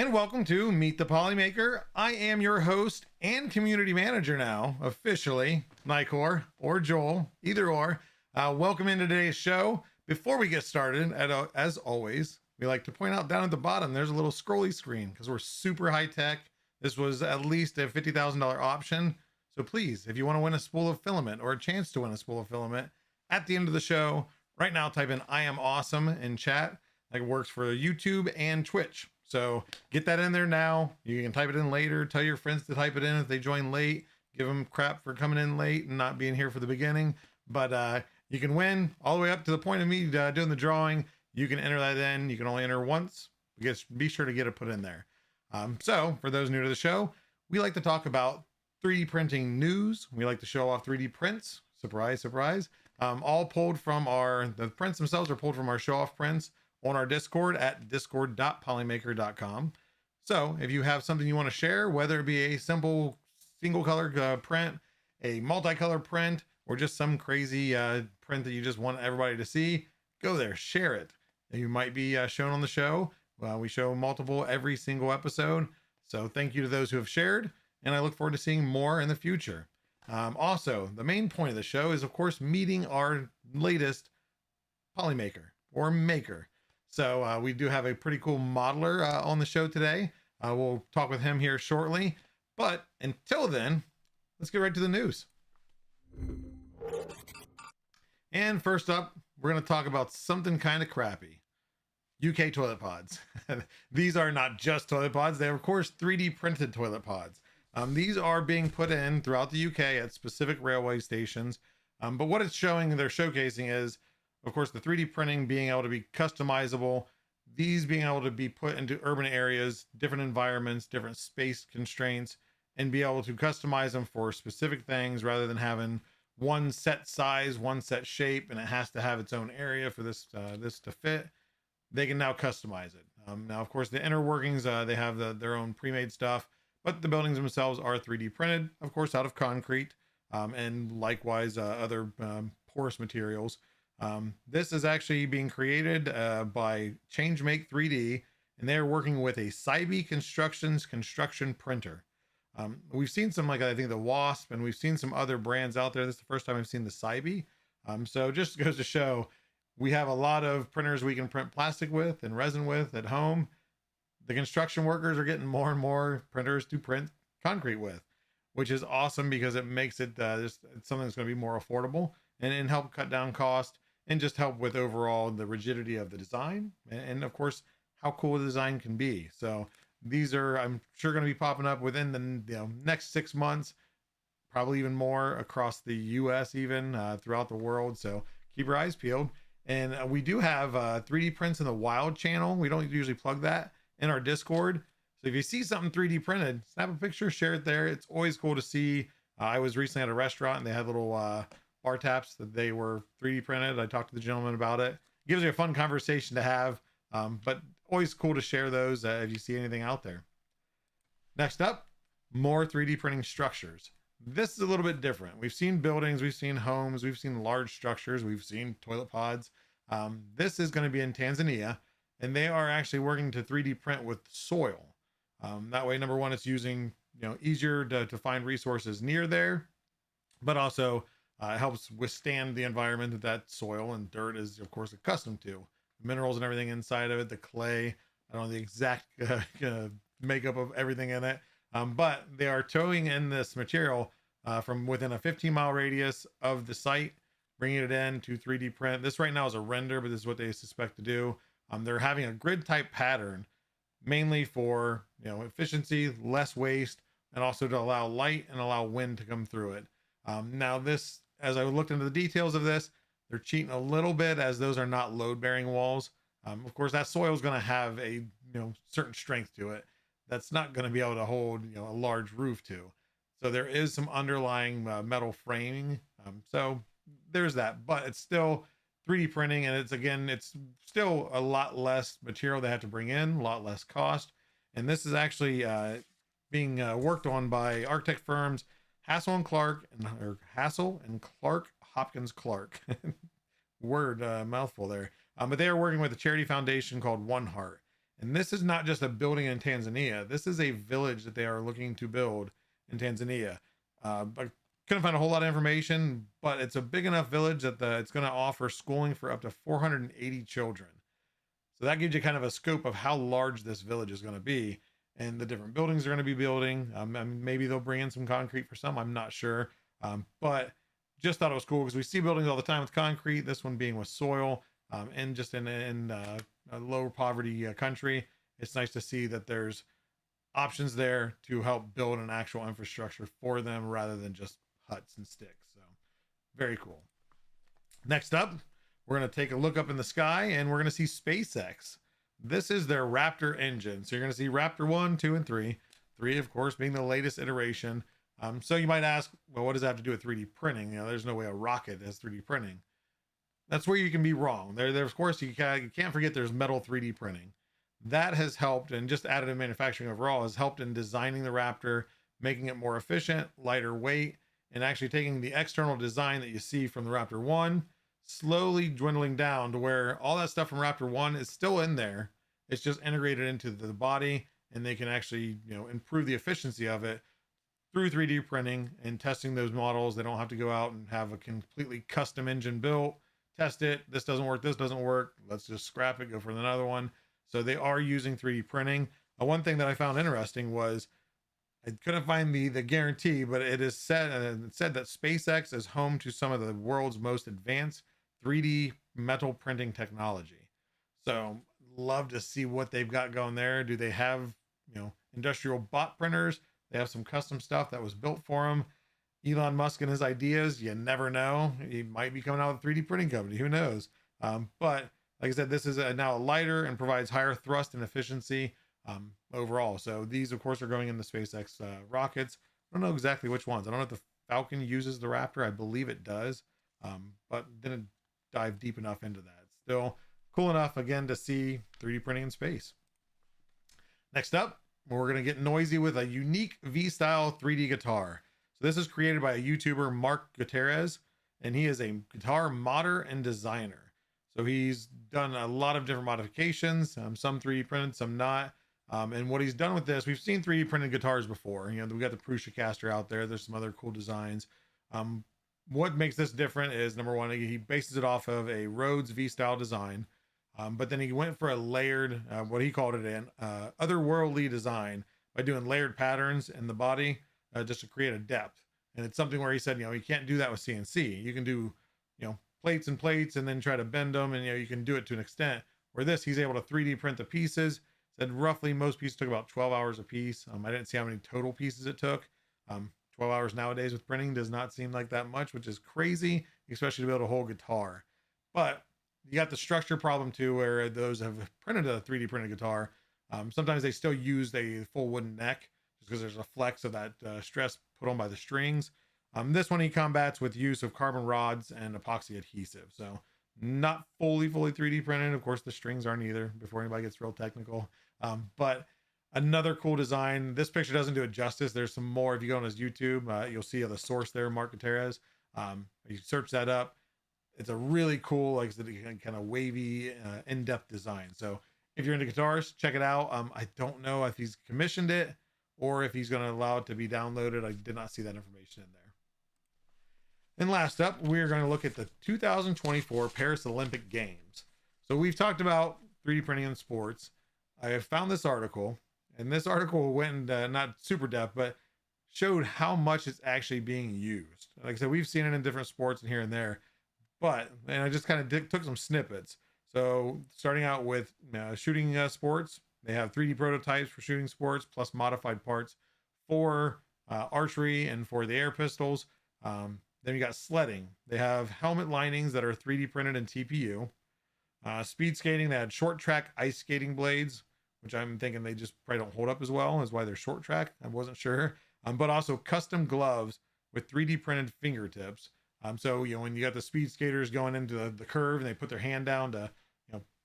And welcome to Meet the Polymaker. I am your host and community manager now, officially, Nicor or Joel, either or. Welcome into today's show. Before we get started, as always, we like to point out down at the bottom, there's a little scrolly screen because we're super high tech. This was at least a $50,000 option. So please, if you want to win a spool of filament or a chance to win a spool of filament at the end of the show, right now type in I am awesome in chat. That works for YouTube and Twitch. So get that in there now. You can type it in later. Tell your friends to type it in if they join late. Give them crap for coming in late and not being here for the beginning. But you can win all the way up to the point of me doing the drawing. You can enter that in. You can only enter once. Be sure to get it put in there. So for those new to the show, we like to talk about 3D printing news. We like to show off 3D prints. Surprise, surprise. All pulled from the prints themselves are pulled from our show off prints on our Discord at discord.polymaker.com. So if you have something you want to share, whether it be a simple single color print, a multicolor print, or just some crazy print that you just want everybody to see, go there, share it. You might be shown on the show. We show multiple every single episode. So thank you to those who have shared, and I look forward to seeing more in the future. Also, the main point of the show is, of course, meeting our latest Polymaker or maker. So we do have a pretty cool modeler on the show today. We'll talk with him here shortly. But until then, let's get right to the news. And first up, we're going to talk about something kind of crappy. UK toilet pods. These are not just toilet pods. They are, of course, 3D printed toilet pods. These are being put in throughout the UK at specific railway stations. But what it's showing, they're showcasing is, of course, the 3D printing being able to be customizable, these being able to be put into urban areas, different environments, different space constraints, and be able to customize them for specific things rather than having one set size, one set shape, and it has to have its own area for this to fit. They can now customize it. Now, of course, the inner workings, they have their own pre-made stuff, but the buildings themselves are 3D printed, of course, out of concrete, and likewise other porous materials. This is actually being created by Changemake 3D, and they're working with a Cybe Constructions construction printer. We've seen some, like I think the Wasp, and we've seen some other brands out there. This is the first time I've seen the Cybe. So just goes to show we have a lot of printers we can print plastic with and resin with at home. The construction workers are getting more and more printers to print concrete with, which is awesome because it makes it just something that's going to be more affordable and help cut down cost. And just help with overall the rigidity of the design and of course how cool the design can be. So these are, I'm sure, going to be popping up within the next 6 months, probably even more across the US, even throughout the world. So keep your eyes peeled. And we do have 3D prints in the wild channel. We don't usually plug that in our Discord. So if you see something 3D printed, snap a picture, share it there. It's always cool to see. I was recently at a restaurant and they had little bar taps that they were 3D printed. I talked to the gentleman about it. Gives you a fun conversation to have, but always cool to share those if you see anything out there. Next up, more 3D printing structures. This is a little bit different. We've seen buildings, we've seen homes, we've seen large structures, we've seen toilet pods. This is going to be in Tanzania, and they are actually working to 3D print with soil. That way, number one, it's using easier to find resources near there, but also it helps withstand the environment that soil and dirt is, of course, accustomed to. The minerals and everything inside of it, the clay, I don't know the exact makeup of everything in it, but they are towing in this material from within a 15-mile radius of the site, bringing it in to 3D print. This right now is a render, but this is what they suspect to do. They're having a grid type pattern, mainly for efficiency, less waste, and also to allow light and allow wind to come through it. Now this, as I looked into the details of this, they're cheating a little bit as those are not load bearing walls. Of course, that soil is going to have a certain strength to it. That's not going to be able to hold a large roof to. So there is some underlying metal framing. So there's that, but it's still 3D printing, and it's still a lot less material they have to bring in, a lot less cost. And this is actually being worked on by architect firms Hassel and Clark, or Hassel and Clark Hopkins Clark. Word mouthful there. But they are working with a charity foundation called One Heart. And this is not just a building in Tanzania. This is a village that they are looking to build in Tanzania. I couldn't find a whole lot of information, but it's a big enough village that it's going to offer schooling for up to 480 children. So that gives you kind of a scope of how large this village is going to be and the different buildings they're going to be building. I mean, maybe they'll bring in some concrete for some, I'm not sure. But just thought it was cool because we see buildings all the time with concrete, this one being with soil, and just in a lower poverty country. It's nice to see that there's options there to help build an actual infrastructure for them rather than just huts and sticks. So very cool. Next up, we're going to take a look up in the sky and we're going to see SpaceX. This is their Raptor engine. So you're going to see Raptor 1, 2, and 3. 3, of course, being the latest iteration. So you might ask, well, what does that have to do with 3D printing? There's no way a rocket has 3D printing. That's where you can be wrong. There, of course, you can't forget there's metal 3D printing. That has helped, and just additive manufacturing overall has helped in designing the Raptor, making it more efficient, lighter weight, and actually taking the external design that you see from the Raptor 1, slowly dwindling down to where all that stuff from Raptor 1 is still in there. It's just integrated into the body, and they can actually, improve the efficiency of it through 3D printing and testing those models. They don't have to go out and have a completely custom engine built, test it. This doesn't work. This doesn't work. Let's just scrap it, go for another one. So they are using 3D printing. One thing that I found interesting was I couldn't find the guarantee, but it is said that SpaceX is home to some of the world's most advanced 3D metal printing technology. So love to see what they've got going there. Do they have, industrial bot printers? They have some custom stuff that was built for them. Elon Musk and his ideas, you never know. He might be coming out with a 3D printing company. Who knows? But like I said, this is now a lighter and provides higher thrust and efficiency overall. So these, of course, are going in the SpaceX rockets. I don't know exactly which ones. I don't know if the Falcon uses the Raptor. I believe it does, but didn't dive deep enough into that. Still cool enough, again, to see 3D printing in space. Next up, we're going to get noisy with a unique V-style 3D guitar. So this is created by a YouTuber, Mark Gutierrez, and he is a guitar modder and designer. So he's done a lot of different modifications, some 3D printed, some not. And what he's done with this, we've seen 3D printed guitars before. We got the Prusa Caster out there. There's some other cool designs. What makes this different is, number one, he bases it off of a Rhodes V-style design. But then he went for a layered, what he called it an otherworldly design by doing layered patterns in the body just to create a depth. And it's something where he said, you can't do that with CNC. You can do, plates and plates and then try to bend them, and you can do it to an extent. Where this, he's able to 3D print the pieces. Said roughly most pieces took about 12 hours a piece. I didn't see how many total pieces it took. 12 hours nowadays with printing does not seem like that much, which is crazy, especially to be able to hold guitar. But you got the structure problem too, where those have printed a 3D printed guitar. Sometimes they still use a full wooden neck just because there's a flex of that stress put on by the strings. This one he combats with use of carbon rods and epoxy adhesive. So not fully 3D printed. Of course, the strings aren't either before anybody gets real technical. But another cool design. This picture doesn't do it justice. There's some more. If you go on his YouTube, you'll see the source there, Mark Gutierrez. You search that up. It's a really cool, like I said, kind of wavy, in-depth design. So if you're into guitars, check it out. I don't know if he's commissioned it or if he's going to allow it to be downloaded. I did not see that information in there. And last up, we're going to look at the 2024 Paris Olympic Games. So we've talked about 3D printing in sports. I have found this article, and this article went in, not super depth, but showed how much it's actually being used. Like I said, we've seen it in different sports and here and there. And I just kind of took some snippets. So starting out with shooting sports, they have 3D prototypes for shooting sports, plus modified parts for archery and for the air pistols. Then you got sledding. They have helmet linings that are 3D printed in TPU. Speed skating, they had short track ice skating blades, which I'm thinking they just probably don't hold up as well, is why they're short track. I wasn't sure. But also custom gloves with 3D printed fingertips. So when you got the speed skaters going into the curve and they put their hand down to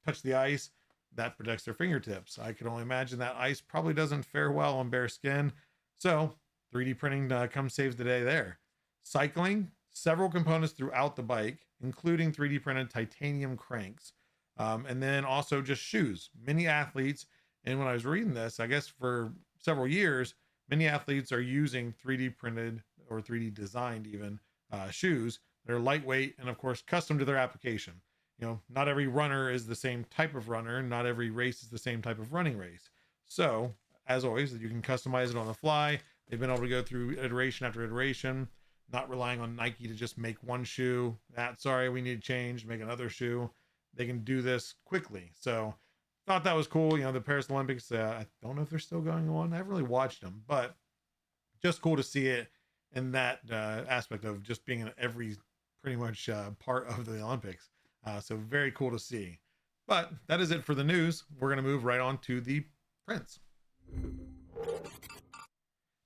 touch the ice, that protects their fingertips. I can only imagine that ice probably doesn't fare well on bare skin. So 3D printing comes saves the day there. Cycling, several components throughout the bike, including 3D printed titanium cranks. And then also just shoes. Many athletes, and when I was reading this, I guess for several years, many athletes are using 3D printed or 3D designed even shoes. They're lightweight and of course custom to their application. Not every runner is the same type of runner. Not every race is the same type of running race. So as always, you can customize it on the fly. They've been able to go through iteration after iteration, not relying on Nike to just make one shoe. Sorry, we need to change, make another shoe. They can do this quickly. So thought that was cool. The Paris Olympics, I don't know if they're still going on. I haven't really watched them, but just cool to see it in that aspect of just being in every pretty much part of the Olympics. So very cool to see. But that is it for the news. We're going to move right on to the prints.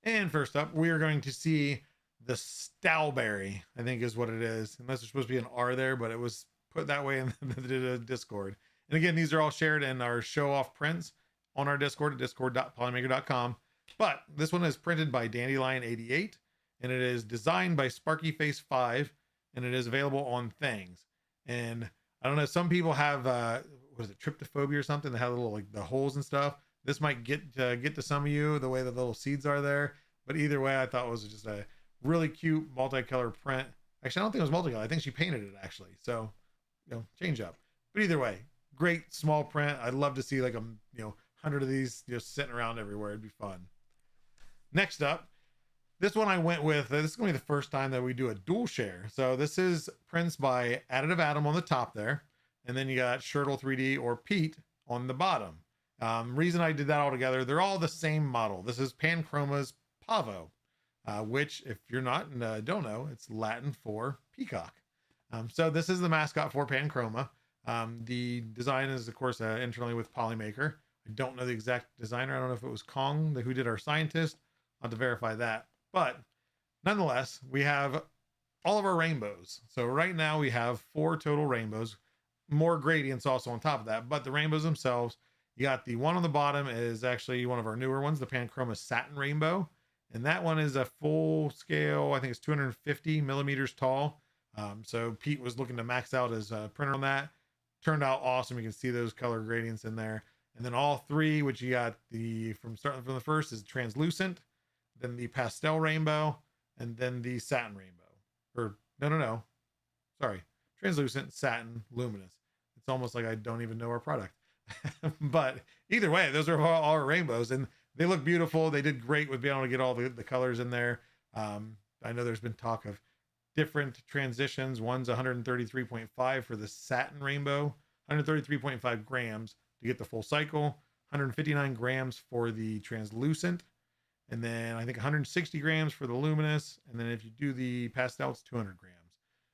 And first up, we are going to see the Stowberry, I think is what it is. Unless there's supposed to be an R there, but it was put that way in the Discord. And again, these are all shared in our show off prints on our Discord at discord.polymaker.com. But this one is printed by Dandelion88, and it is designed by SparkyFace5, and it is available on Things. And I don't know, some people have was it tryptophobia or something? They have little the holes and stuff. This might get to some of you the way the little seeds are there. But either way, I thought it was just a really cute multicolor print. Actually, I don't think it was multicolor. I think she painted it actually. So change up. But either way, great small print. I'd love to see like 100 of these just sitting around everywhere. It'd be fun. Next up, this one I went with. This is going to be the first time that we do a dual share. So this is prints by Additive Atom on the top there. And then you got Shirtle 3D or Pete on the bottom. Reason I did that all together, they're all the same model. This is Panchroma's Pavo, which if you're not don't know, it's Latin for peacock. So this is the mascot for Panchroma. The design is of course internally with Polymaker. I don't know the exact designer. I don't know if it was Kong who did our scientist. I'll have to verify that. But nonetheless, we have all of our rainbows. So right now we have 4 total rainbows, more gradients also on top of that. But the rainbows themselves, you got the one on the bottom is actually one of our newer ones, the Panchroma Satin Rainbow. And that one is a full scale, I think it's 250 millimeters tall. So Pete was looking to max out his printer on that. Turned out awesome. You can see those color gradients in there. And then all 3, which you got starting from the first is translucent, then the pastel rainbow, and then the satin rainbow. Or no. Sorry. Translucent, satin, luminous. It's almost like I don't even know our product. But either way, those are all our rainbows and they look beautiful. They did great with being able to get all the colors in there. I know there's been talk of different transitions. One's 133.5 for the satin rainbow, 133.5 grams to get the full cycle, 159 grams for the translucent, and then I think 160 grams for the luminous. And then if you do the pastel, it's 200 grams.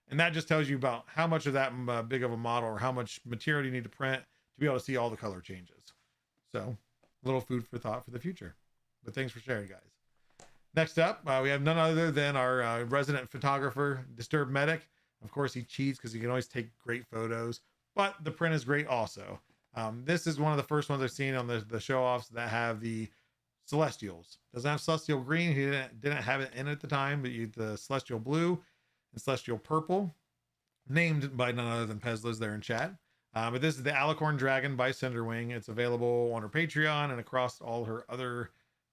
And that just tells you about how much of that big of a model or how much material you need to print to be able to see all the color changes. So a little food for thought for the future. But thanks for sharing, guys. Next up, we have none other than our resident photographer, Disturbed Medic. Of course, he cheats because he can always take great photos, but the print is great also. This is one of the first ones I've seen on the show-offs that have the Celestials. Doesn't have Celestial Green. He didn't have it in at the time, but the Celestial Blue and Celestial Purple, named by none other than Pezla's there in chat. But this is the Alicorn Dragon by Cinderwing. It's available on her Patreon and across all her other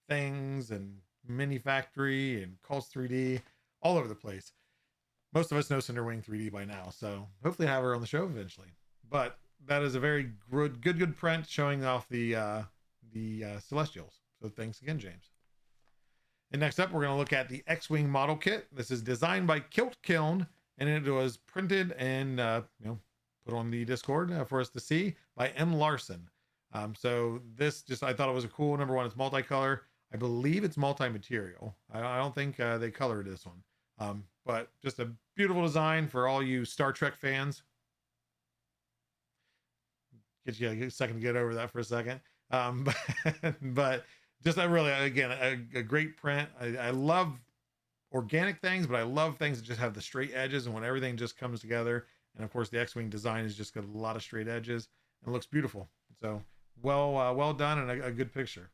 things and Mini Factory and Cults 3D, all over the place. Most of us know Cinderwing 3D by now, so hopefully have her on the show eventually. But that is a very good print showing off the Celestials. So thanks again, James. And next up, we're going to look at the X-Wing model kit. This is designed by Kilt Kiln, and it was printed and put on the Discord for us to see by M. Larson. So this I thought it was a cool. #1, it's multicolor. I believe it's multi-material. I don't think they colored this one, But just a beautiful design for all you Star Trek fans. Get you a second to get over that for a second. But just really, again, a great print. I love organic things, but I love things that just have the straight edges, and when everything just comes together. And of course, the X-Wing design has just got a lot of straight edges and looks beautiful. So well done, and a good picture.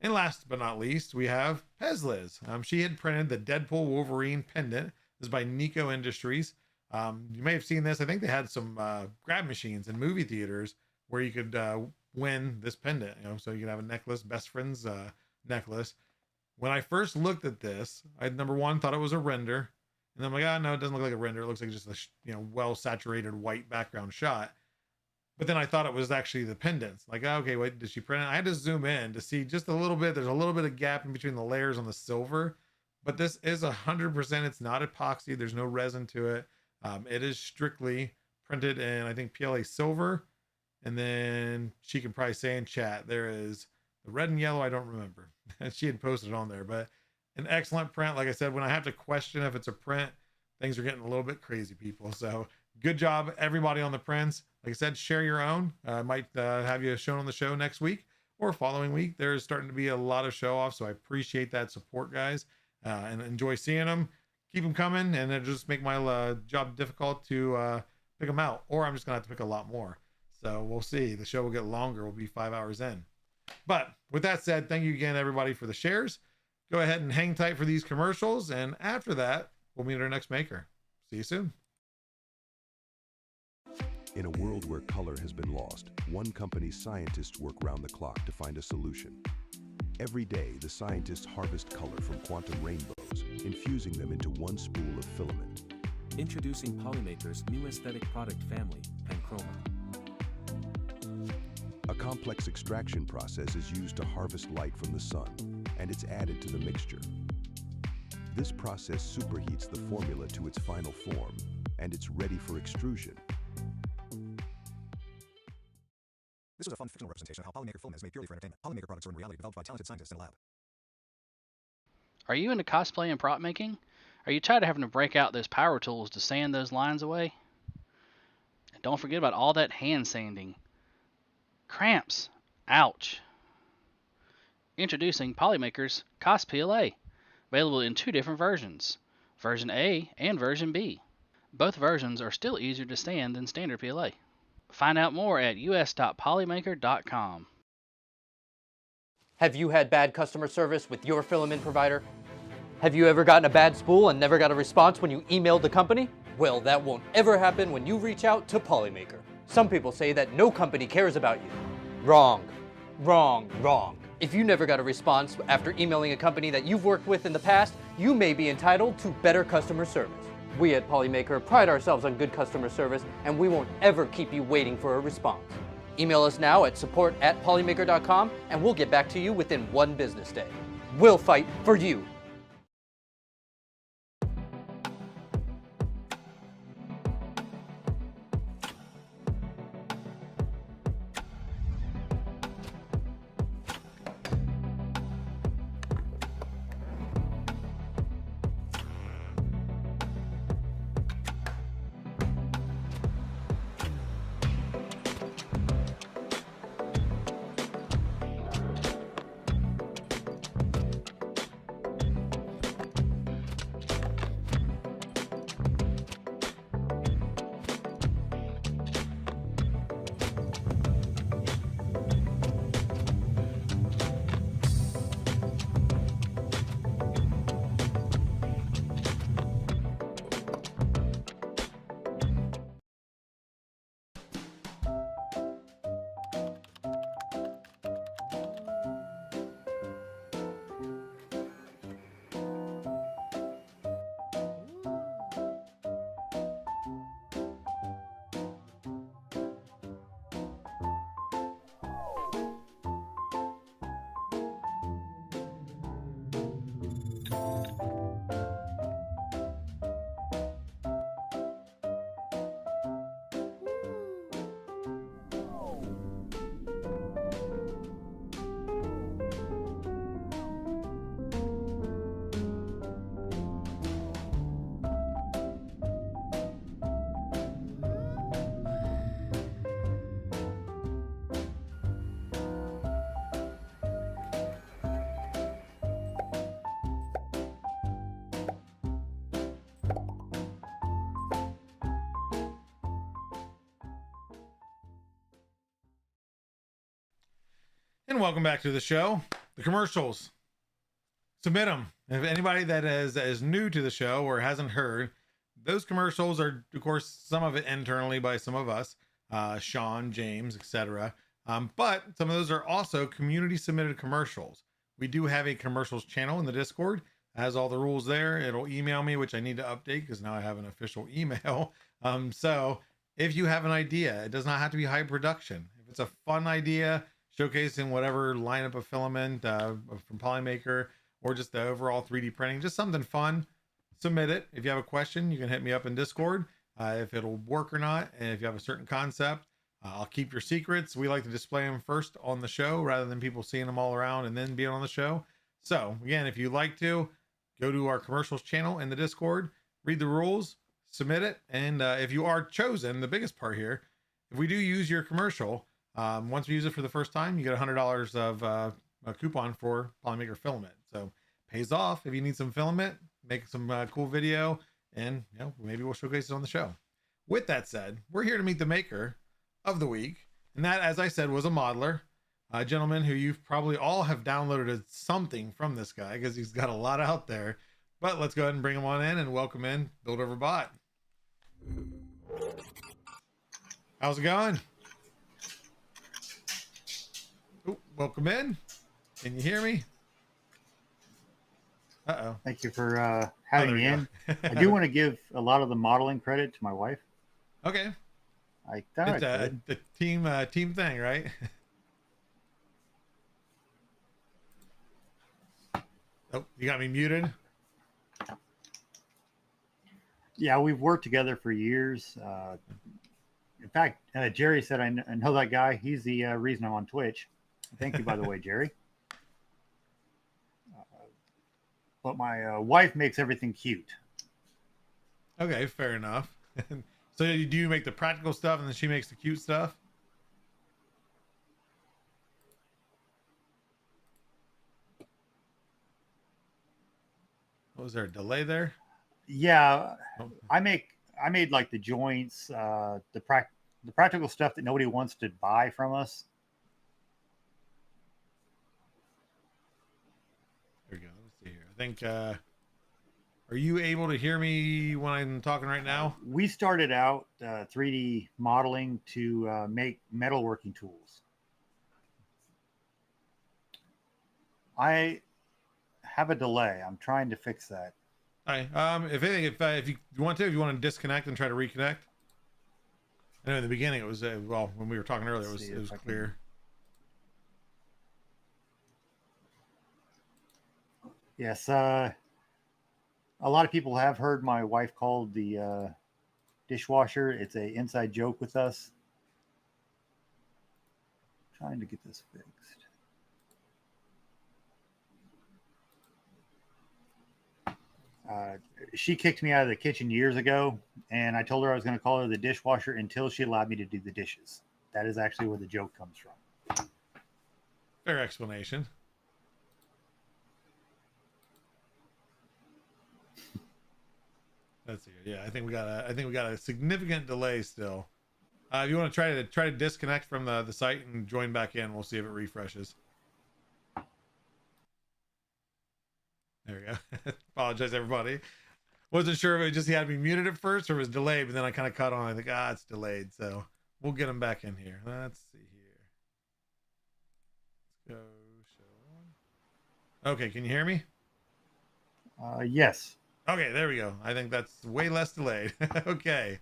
And last but not least, we have Pezliz. She had printed the Deadpool Wolverine pendant. This is by Nico Industries. You may have seen this. I think they had some grab machines in movie theaters where you could win this pendant. So you could have a necklace, best friends necklace. When I first looked at this, I number one thought it was a render, and I'm like, oh no, it doesn't look like a render. It looks like just a well saturated white background shot. But then I thought it was actually the pendants. Like, oh, okay, wait, did she print it? I had to zoom in to see just a little bit. There's a little bit of gap in between the layers on the silver, but this is 100%. It's not epoxy. There's no resin to it. It is strictly printed in, I think, PLA silver. And then she can probably say in chat, there is the red and yellow. I don't remember. She had posted on there, but an excellent print. Like I said, when I have to question if it's a print, things are getting a little bit crazy, people. So good job, everybody, on the prints. Like I said, share your own. I might have you shown on the show next week or following week. There's starting to be a lot of show off, so I appreciate that support, guys, and enjoy seeing them. Keep them coming, and it'll just make my job difficult to pick them out, or I'm just gonna have to pick a lot more. So we'll see. The show will get longer. We'll be 5 hours in. But with that said, thank you again, everybody, for the shares. Go ahead and hang tight for these commercials, and after that, we'll meet our next maker. See you soon. In a world where color has been lost, one company's scientists work round the clock to find a solution. Every day, the scientists harvest color from quantum rainbows, infusing them into one spool of filament. Introducing Polymaker's new aesthetic product family, Panchroma. A complex extraction process is used to harvest light from the sun, and it's added to the mixture. This process superheats the formula to its final form, and it's ready for extrusion. This was a fun fictional representation of how Polymaker film is made purely for entertainment. Polymaker products are in reality developed by talented scientists in a lab. Are you into cosplay and prop making? Are you tired of having to break out those power tools to sand those lines away? And don't forget about all that hand sanding. Cramps. Ouch. Introducing Polymaker's Cos PLA, available in 2 different versions, version A and version B. Both versions are still easier to stand than standard PLA. Find out more at us.polymaker.com. Have you had bad customer service with your filament provider? Have you ever gotten a bad spool and never got a response when you emailed the company? Well, that won't ever happen when you reach out to Polymaker. Some people say that no company cares about you. Wrong. Wrong. Wrong. If you never got a response after emailing a company that you've worked with in the past, you may be entitled to better customer service. We at Polymaker pride ourselves on good customer service, and we won't ever keep you waiting for a response. Email us now at support@polymaker.com, and we'll get back to you within 1 business day. We'll fight for you. And welcome back to the show. The commercials. Submit them. If anybody that is new to the show or hasn't heard, those commercials are, of course, some of it internally by some of us, Sean, James, etc. But some of those are also community submitted commercials. We do have a commercials channel in the Discord. It has all the rules there. It'll email me, which I need to update because now I have an official email. So if you have an idea, it does not have to be high production. If it's a fun idea, showcasing whatever lineup of filament from Polymaker, or just the overall 3D printing, just something fun, submit it. If you have a question, you can hit me up in Discord, if it'll work or not. And if you have a certain concept, I'll keep your secrets. We like to display them first on the show rather than people seeing them all around and then being on the show. So again, if you'd like to, go to our commercials channel in the Discord, read the rules, submit it. And if you are chosen, the biggest part here, if we do use your commercial, once we use it for the first time, you get $100 of a coupon for Polymaker filament. So pays off if you need some filament, make some cool video, and maybe we'll showcase it on the show. With that said, we're here to meet the maker of the week, and that, as I said, was a modeler, a gentleman who you've probably all have downloaded something from this guy because he's got a lot out there. But let's go ahead and bring him on in and welcome in Build Over Bot. How's it going? Ooh, welcome in. Can you hear me? Uh-oh. Thank you for having me in. I do want to give a lot of the modeling credit to my wife. Okay. I thought It's the team thing, right? Oh, you got me muted. Yeah, we've worked together for years. In fact, Jerry said, I know that guy. He's the reason I'm on Twitch. Thank you, by the way, Jerry. But my wife makes everything cute. Okay, fair enough. So do you make the practical stuff and then she makes the cute stuff? Was there a delay there? Yeah, Oh. I made like the joints, the practical stuff that nobody wants to buy from us. There we go. Let's see here. I think, are you able to hear me when I'm talking right now? We started out 3D modeling to make metalworking tools. I have a delay. I'm trying to fix that. Hi. If you want to disconnect and try to reconnect. I know in the beginning it was well, when we were talking earlier, it was clear. Yes, a lot of people have heard my wife called the dishwasher. It's an inside joke with us. Trying to get this fixed. She kicked me out of the kitchen years ago, and I told her I was going to call her the dishwasher until she allowed me to do the dishes. That is actually where the joke comes from. Fair explanation. Let's see. Yeah, I think we got a significant delay still. If you want to try to disconnect from the site and join back in, we'll see if it refreshes. There we go. Apologize, everybody. Wasn't sure if it just he had me muted at first or it was delayed, but then I kind of caught on. I think, it's delayed. So we'll get him back in here. Let's see here. Let's go show on. Okay, can you hear me? Yes. Okay, there we go. I think that's way less delayed. Okay.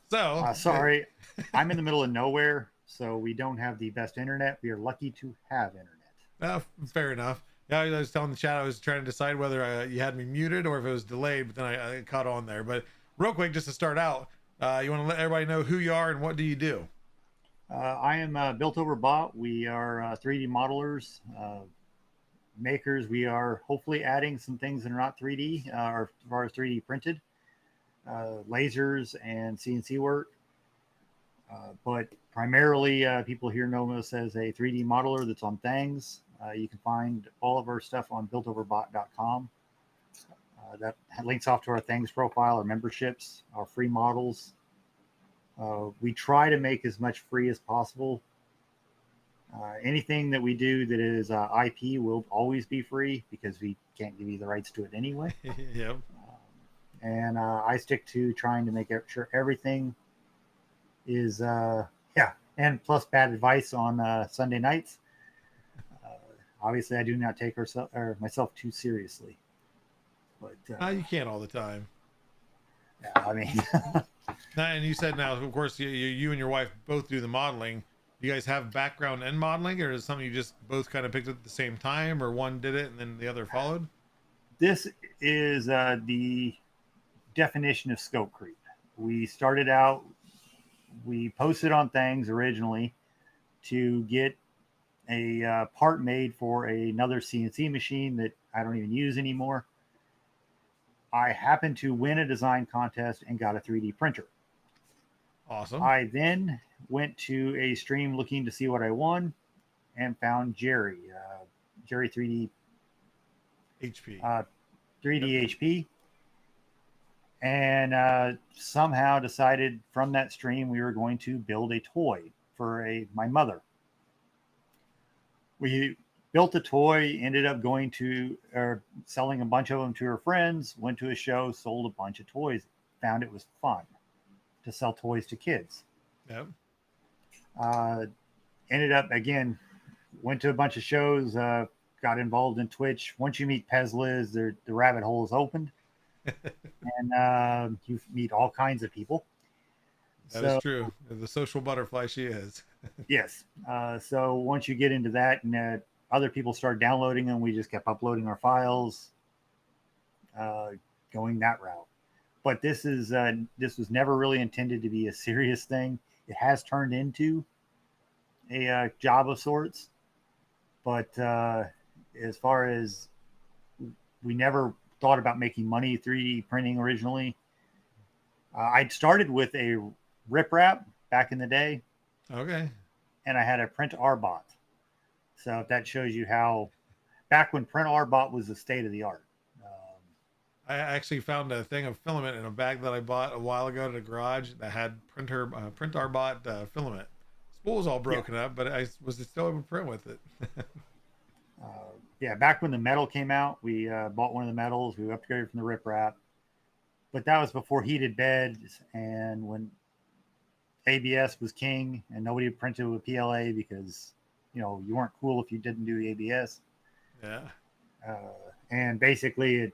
So sorry, I'm in the middle of nowhere, so we don't have the best internet. We are lucky to have internet. Fair enough. Yeah, I was telling the chat I was trying to decide whether you had me muted or if it was delayed, but then I caught on there. But real quick, just to start out, you want to let everybody know who you are and what do you do? I am Built Over Bot. We are 3D modelers, makers. We are hopefully adding some things that are not 3D or as far as 3D printed, lasers and CNC work. But primarily, people here know us as a 3D modeler that's on things. You can find all of our stuff on builtoverbot.com. That links off to our things profile, our memberships, our free models. We try to make as much free as possible. Anything that we do that is IP will always be free because we can't give you the rights to it anyway. Yep. And I stick to trying to make sure everything is, yeah, and plus bad advice on Sunday nights. Obviously, I do not take myself too seriously. But You can't all the time. yeah, I mean, Now, and you said now, of course, you and your wife both do the modeling. Do you guys have background in modeling, or is it something you just both kind of picked up at the same time, or one did it and then the other followed? this is the definition of scope creep. We started out, we posted on things originally to get a part made for another CNC machine that I don't even use anymore. I happened to win a design contest and got a 3D printer. Awesome. I then went to a stream looking to see what I won and found Jerry 3D HP. 3D HP, and somehow decided from that stream we were going to build a toy for my mother. We built a toy, ended up going to or selling a bunch of them to her friends, went to a show, sold a bunch of toys, found it was fun to sell toys to kids. Yep. Ended up again, went to a bunch of shows, got involved in Twitch. Once you meet Pezliz, the rabbit hole is opened, and you meet all kinds of people. That is true. The social butterfly she is. Yes. So once you get into that, and other people start downloading them, we just kept uploading our files, going that route. But this was never really intended to be a serious thing. It has turned into a job of sorts, but as far as we never thought about making money 3D printing originally. I'd started with a riprap back in the day. Okay. And I had a print R bot. So if that shows you how back when print R bot was the state of the art. I actually found a thing of filament in a bag that I bought a while ago at a garage that had print R bot filament. Spool was all broken up, but I was still able to print with it. Yeah, back when the metal came out, we bought one of the metals. We upgraded from the riprap, but that was before heated beds and when ABS was king, and nobody printed with PLA because you weren't cool if you didn't do ABS. Yeah. And basically, it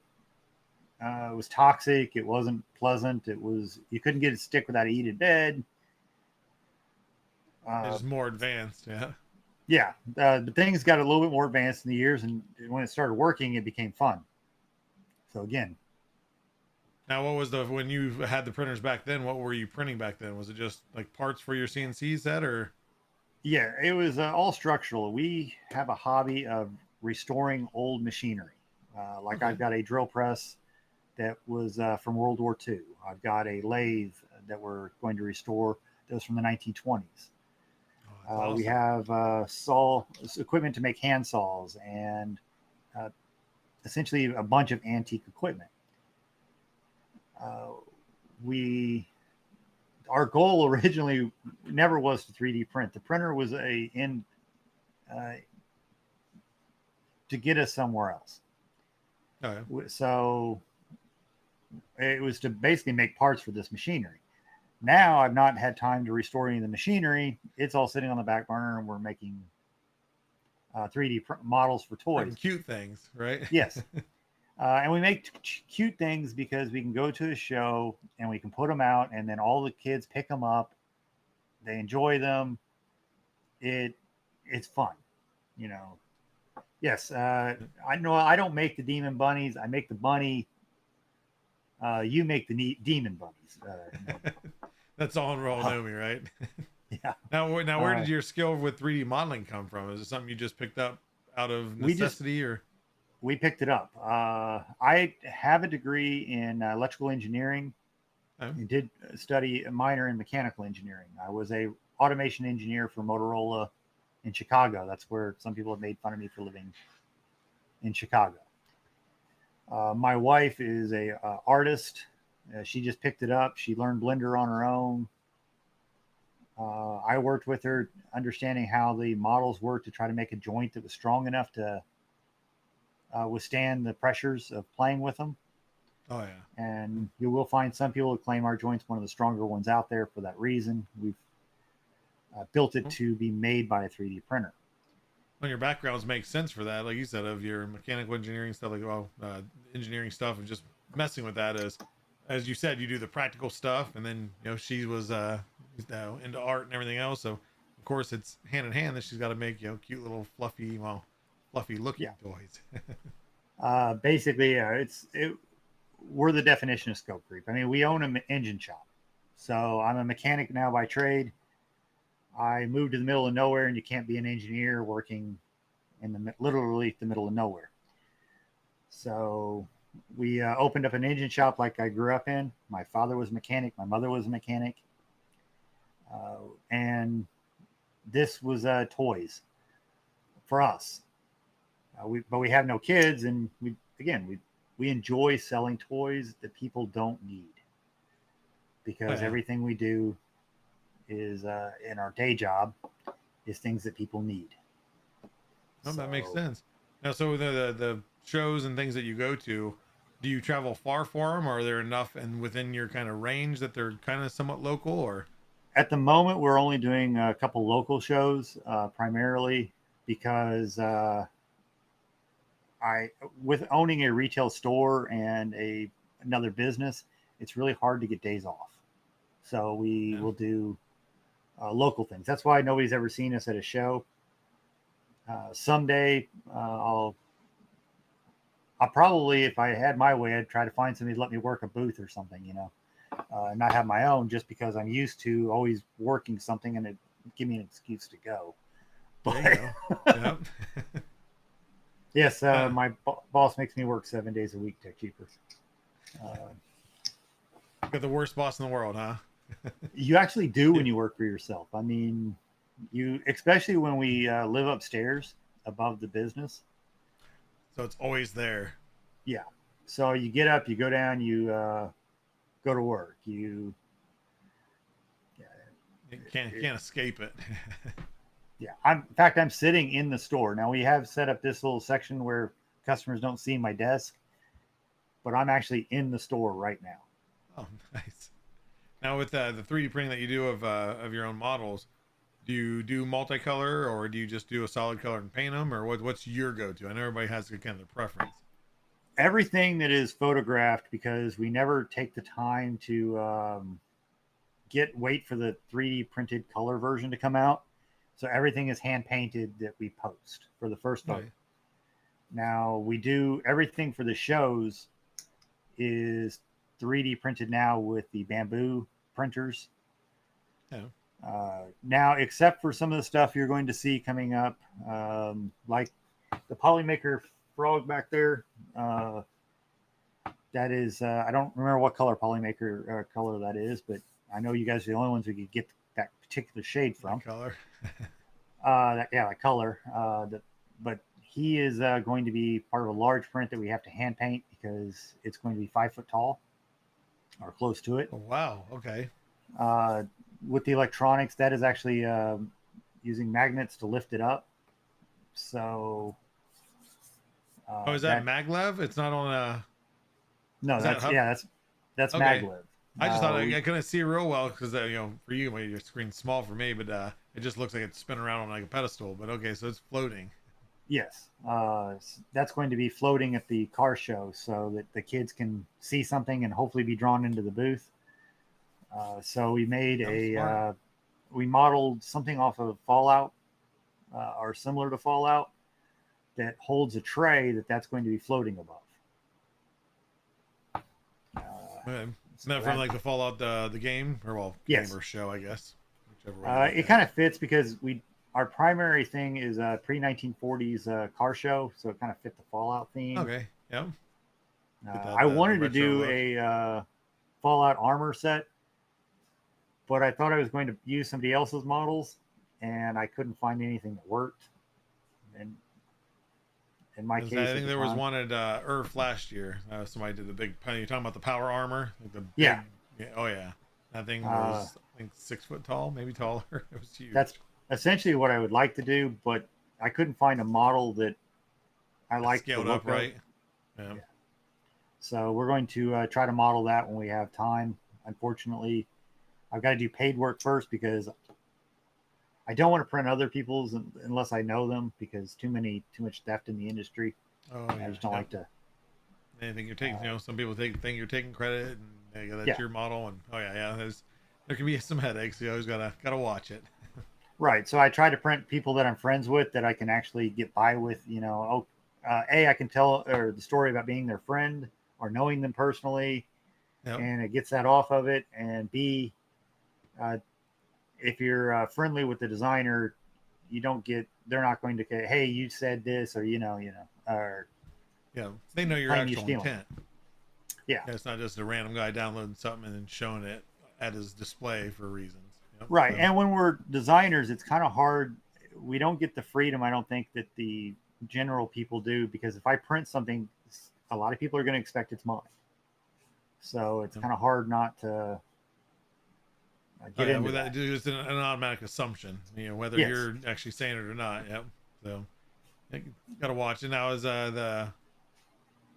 was toxic. It wasn't pleasant. You couldn't get it to stick without a heated bed. It's more advanced. Yeah. Yeah, the things got a little bit more advanced in the years, and when it started working, it became fun. So again, now what was when you had the printers back then? What were you printing back then? Was it just like parts for your CNC set, or? Yeah, it was all structural. We have a hobby of restoring old machinery. Okay. I've got a drill press that was from World War II. I've got a lathe that we're going to restore that was from the 1920s. Awesome. We have equipment to make hand saws and essentially a bunch of antique equipment. Our goal originally never was to 3D print. The printer was to get us somewhere else. Okay. So it was to basically make parts for this machinery. Now I've not had time to restore any of the machinery. It's all sitting on the back burner, and we're making 3D models for toys. Cute things, right? Yes. And we make cute things because we can go to a show and we can put them out, and then all the kids pick them up. They enjoy them. It's fun, Yes. I know I don't make the demon bunnies. I make the bunny. You make the demon bunnies. That's all in Roll Know Me, right? Yeah. Now where did your skill with 3D modeling come from? Is it something you just picked up out of necessity, or? We picked it up. I have a degree in electrical engineering. I did study a minor in mechanical engineering. I was a automation engineer for Motorola in Chicago. That's where some people have made fun of me for living in Chicago. My wife is a artist. She just picked it up. She learned Blender on her own. I worked with her, understanding how the models work to try to make a joint that was strong enough to withstand the pressures of playing with them. Oh yeah. And you will find some people who claim our joint's one of the stronger ones out there for that reason. We've built it to be made by a 3D printer. Well, your backgrounds make sense for that, like you said, of your mechanical engineering stuff, like engineering stuff, and just messing with that as you said, you do the practical stuff, and then she was into art and everything else. So of course it's hand in hand that she's got to make cute little fluffy, fluffy looking toys. Basically, we're the definition of scope creep. I mean, we own an engine shop, so I'm a mechanic now by trade. I moved to the middle of nowhere, and you can't be an engineer working in literally the middle of nowhere. So we opened up an engine shop like I grew up in. My father was a mechanic. My mother was a mechanic. And this was toys for us. But we have no kids, and we enjoy selling toys that people don't need, because everything we do is in our day job is things that people need. Oh, that makes sense. Now, so the shows and things that you go to, do you travel far for them, or are there enough and within your kind of range that they're kind of somewhat local? Or at the moment, we're only doing a couple local shows, primarily because with owning a retail store and another business, it's really hard to get days off. So we will do local things. That's why nobody's ever seen us at a show. Someday, I'll probably, if I had my way, I'd try to find somebody to let me work a booth or something, and not have my own, just because I'm used to always working something and it give me an excuse to go. But yep. yes, my boss makes me work 7 days a week to cheaper. Got the worst boss in the world, huh? You actually do when you work for yourself. I mean, especially when we live upstairs above the business. So it's always there. Yeah. So you get up, you go down, you go to work. You can't escape it. Yeah. In fact, I'm sitting in the store. Now we have set up this little section where customers don't see my desk, but I'm actually in the store right now. Oh, nice. Now with the 3D printing that you do of your own models, do you do multicolor, or do you just do a solid color and paint them, or what's your go-to? I know everybody has kind of their preference. Everything that is photographed, because we never take the time to wait for the 3D printed color version to come out. So everything is hand painted that we post for the first photo. Right. Now we do everything for the shows is 3D printed now with the bamboo printers. Yeah. Now, except for some of the stuff you're going to see coming up, like the Polymaker frog back there. That is, I don't remember what color Polymaker color that is, but I know you guys are the only ones who could get that particular shade from. That color. That color. But he is going to be part of a large print that we have to hand paint, because it's going to be 5 foot tall or close to it. Oh, wow. Okay. With the electronics, that is actually using magnets to lift it up. So. Is that maglev? It's not on a. No, that's okay. Maglev. I just thought I couldn't see it real well because for you, your screen's small for me, but it just looks like it's spinning around on like a pedestal. But okay, so it's floating. Yes, that's going to be floating at the car show, so that the kids can see something and hopefully be drawn into the booth. So we made we modeled something off of Fallout, or similar to Fallout, that holds a tray that's going to be floating above. Okay. Isn't that from like the Fallout the game, or yes. Game or show, I guess. It kind of fits because our primary thing is a pre-1940s car show, so it kind of fit the Fallout theme. Okay, yeah. I wanted to do a Fallout armor set, but I thought I was going to use somebody else's models, and I couldn't find anything that worked. And in my case, I think there was one at Earth last year. Somebody did the big. You're talking about the power armor, like the big, yeah. Oh yeah. That thing Uh, was, I think, 6 foot tall, maybe taller. It was huge. that's essentially what I would like to do, but I couldn't find a model that I That's liked the scaled up look of. right. Yeah. So we're going to try to model that when we have time. Unfortunately, I've got to do paid work first because I don't want to print other people's unless I know them because too much theft in the industry. Oh I yeah. just don't Yep. like to. Anything you're taking, some people think you're taking credit, and that's Yeah. your model, and oh yeah, there can be some headaches. You always gotta watch it. Right. So I try to print people that I'm friends with that I can actually get by with. I can tell or the story about being their friend or knowing them personally, Yep. and it gets that off of it. And B, uh, if you're friendly with the designer, they're not going to say, hey, you said this, or or Yeah, they know your claim you actual stealing. intent. Yeah. Yeah, it's not just a random guy downloading something and then showing it at his display for reasons. Yep. Right. So, And when we're designers, it's kind of hard. We don't get the freedom, I don't think, that the general people do, because if I print something, a lot of people are going to expect it's mine. So it's Yep. kind of hard not to get into with that. it's an automatic assumption, whether Yes. you're actually saying it or not. Yep. So you gotta watch it. Now, is the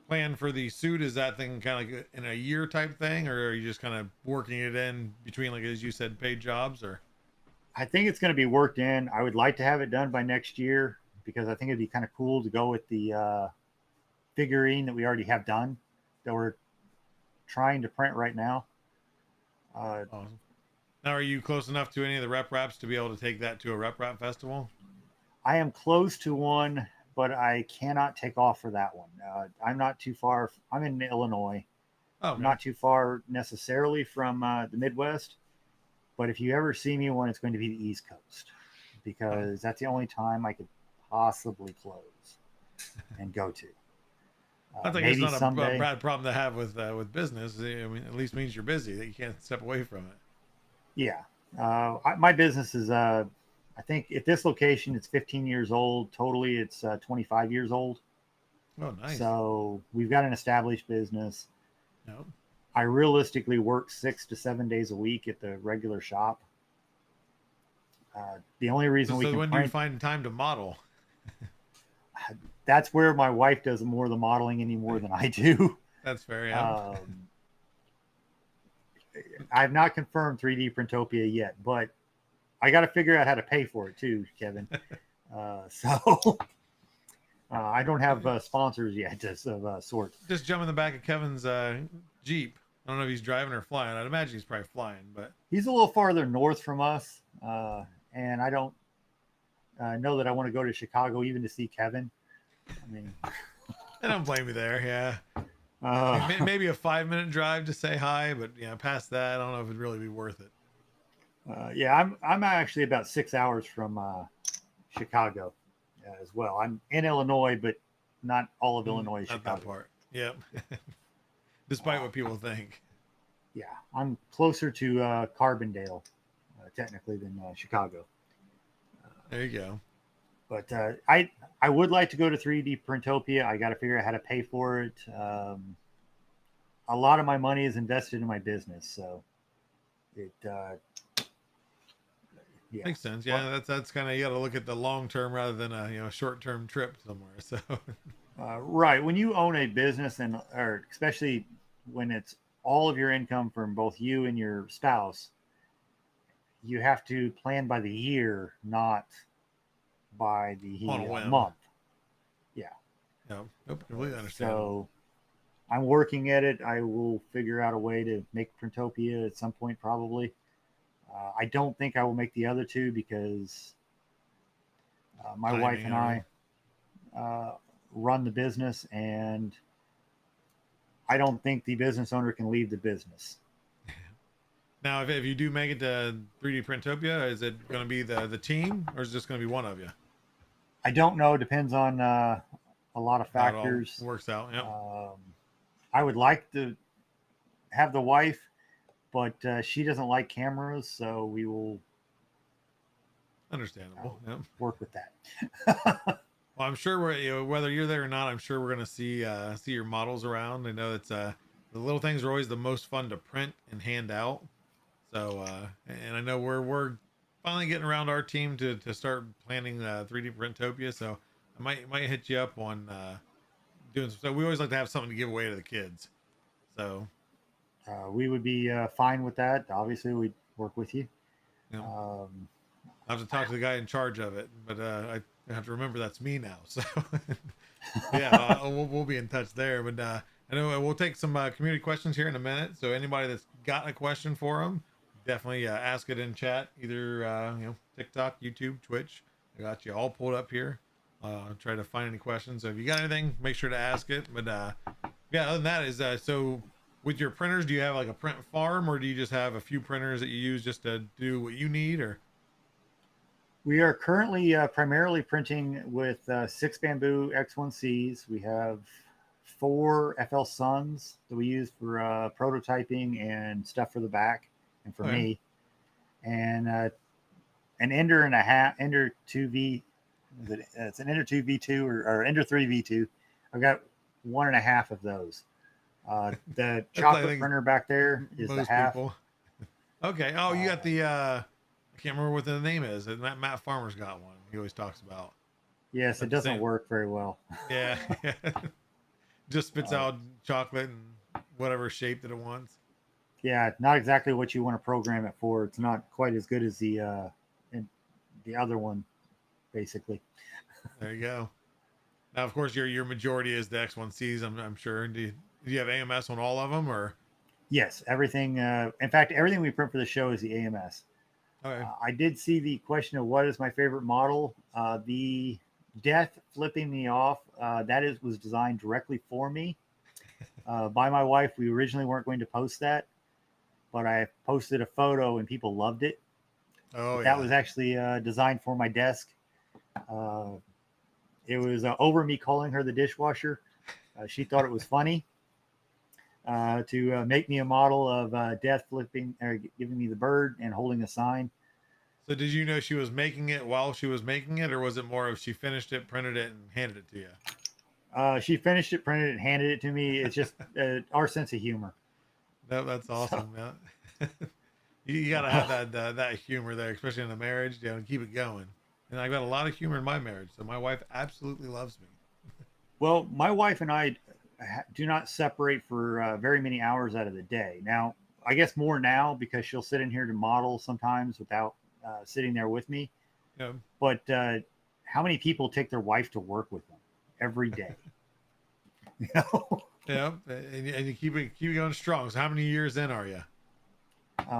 plan for the suit, is that thing kind of like in a year type thing, or are you just kind of working it in between, like as you said, paid jobs? Or I think it's going to be worked in. I would like to have it done by next year because I think it'd be kind of cool to go with the figurine that we already have done that we're trying to print right now. awesome. Now, are you close enough to any of the rep wraps to be able to take that to a rep wrap festival? I am close to one, but I cannot take off for that one. I'm not too far. I'm in Illinois. Oh, I'm okay. not too far necessarily from the Midwest, but if you ever see me one, it's going to be the East Coast because that's the only time I could possibly close and go to. I think it's Maybe not a someday. bad problem to have with business. I mean, at least means you're busy, that you can't step away from it. Yeah. My business is, I think at this location, it's 15 years old. Totally, it's 25 years old. Oh, nice. So we've got an established business. Yep. I realistically work 6 to 7 days a week at the regular shop. The only reason we So can when do you print, find time to model? that's where my wife does more of the modeling any more than I do. That's fair. Yeah. I've not confirmed 3D Printopia yet, but I got to figure out how to pay for it too, Kevin. So I don't have sponsors yet of sort. Just jump in the back of Kevin's Jeep. I don't know if he's driving or flying. I'd imagine he's probably flying, but He's a little farther north from us, and I don't know that I want to go to Chicago even to see Kevin. I mean, I don't blame you there. Yeah. Maybe a 5-minute drive to say hi, but past that, I don't know if it'd really be worth it. yeah, I'm actually about 6 hours from Chicago as well. I'm in Illinois, but not all of Illinois is Not Chicago. that part. Yep. Despite what people think. Yeah, I'm closer to Carbondale, technically, than Chicago. There you go. But I would like to go to 3D Printopia. I got to figure out how to pay for it. A lot of my money is invested in my business, so it yeah. Makes sense. Yeah, that's kind of, you got to look at the long term rather than a short term trip somewhere. So Right. When you own a business, or especially when it's all of your income from both you and your spouse, you have to plan by the year, not by the On a whim. month. Yeah. no, nope, completely understand. So I'm working at it. I will figure out a way to make Printopia at some point, probably. I don't think I will make the other two because my Timing, wife and I run the business, and I don't think the business owner can leave the business. Now, if you do make it to 3D Printopia, is it going to be the team, or is it just going to be one of you? I don't know. Depends on a lot of How it all factors. works out. Yep. I would like to have the wife, but she doesn't like cameras, so we will Understandable. Yep. work with that. Well, I'm sure whether you're there or not, I'm sure we're going to see your models around. I know it's the little things are always the most fun to print and hand out. So, and I know we're finally getting around our team to start planning 3D Printopia. So I might hit you up on doing. So we always like to have something to give away to the kids. So We would be fine with that. Obviously, we'd work with you. you know, Um, I have to talk to the guy in charge of it, but I have to remember that's me now. So yeah, we'll be in touch there. But I know we'll take some community questions here in a minute. So anybody that's got a question for them, definitely ask it in chat, either TikTok, YouTube, Twitch. I got you all pulled up here. Try to find any questions. So if you got anything, make sure to ask it. But yeah, other than that is so with your printers, do you have like a print farm, or do you just have a few printers that you use just to do what you need, or? we are currently primarily printing with 6 Bamboo X1Cs. We have 4 FL Suns that we use for prototyping and stuff for the back and for Okay. me, and an Ender and a half, Ender 2V. It's an Ender 2 V2 or Ender 3 V2. I've got 1.5 of those. The chocolate printer back there is the half. People. Okay. Oh, you got the I can't remember what the name is. Matt Farmer's got one. He always talks about. Yes, it doesn't work very well. Yeah. Just spits out chocolate and whatever shape that it wants. Yeah, not exactly what you want to program it for. It's not quite as good as the other one, basically. There you go. Now, of course, your majority is the X1Cs. I'm sure. Do you have AMS on all of them, or? Yes, everything. In fact, everything we print for the show is the AMS. Okay. I did see the question of what is my favorite model. The Death flipping me off. Was designed directly for me by my wife. We originally weren't going to post that, but I posted a photo and people loved it. Oh, yeah. That was actually designed for my desk. It was over me calling her the dishwasher. She thought it was funny to make me a model of Death flipping or giving me the bird and holding a sign. So did you know she was making it while she was making it, or was it more of she finished it, printed it, and handed it to you? She finished it, printed it, and handed it to me. It's just our sense of humor. That's awesome, man. You got to have that humor there, especially in a marriage, and keep it going. And I've got a lot of humor in my marriage, so my wife absolutely loves me. Well, my wife and I do not separate for very many hours out of the day. Now, I guess more now because she'll sit in here to model sometimes without sitting there with me. Yeah. But how many people take their wife to work with them every day? Yeah, and you keep it going strong. So how many years in are you?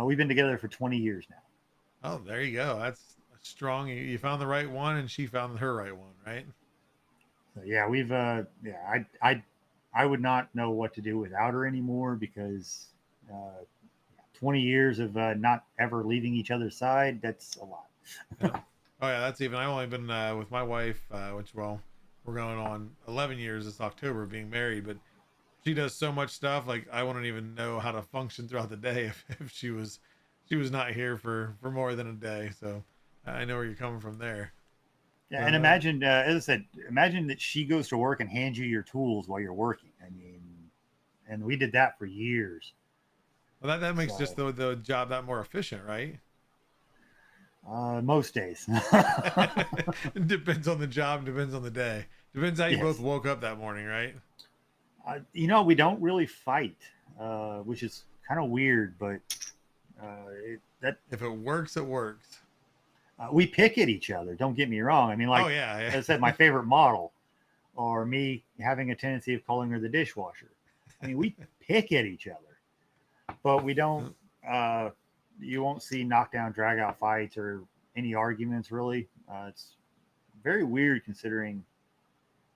We've been together for 20 years now. Oh, there you go. That's strong. You found the right one, and she found her right one, right? So, yeah, we've I would not know what to do without her anymore because 20 years of not ever leaving each other's side, that's a lot. Yeah. Oh yeah, that's even. I've only been with my wife, which we're going on 11 years this October being married, but she does so much stuff. Like I wouldn't even know how to function throughout the day if she was not here for more than a day. So I know where you're coming from there. Yeah, and imagine, as I said, imagine that she goes to work and hands you your tools while you're working. I mean, and we did that for years. Well, that makes just the job that more efficient, right? Most days. It depends on the job, depends on the day. Depends how you both woke up that morning, right? We don't really fight, which is kind of weird, but if it works, it works. We pick at each other. Don't get me wrong. I mean, like as I said, my favorite model, or me having a tendency of calling her the dishwasher. I mean, we pick at each other, but we don't. You won't see knockdown, drag out fights or any arguments. Really, it's very weird considering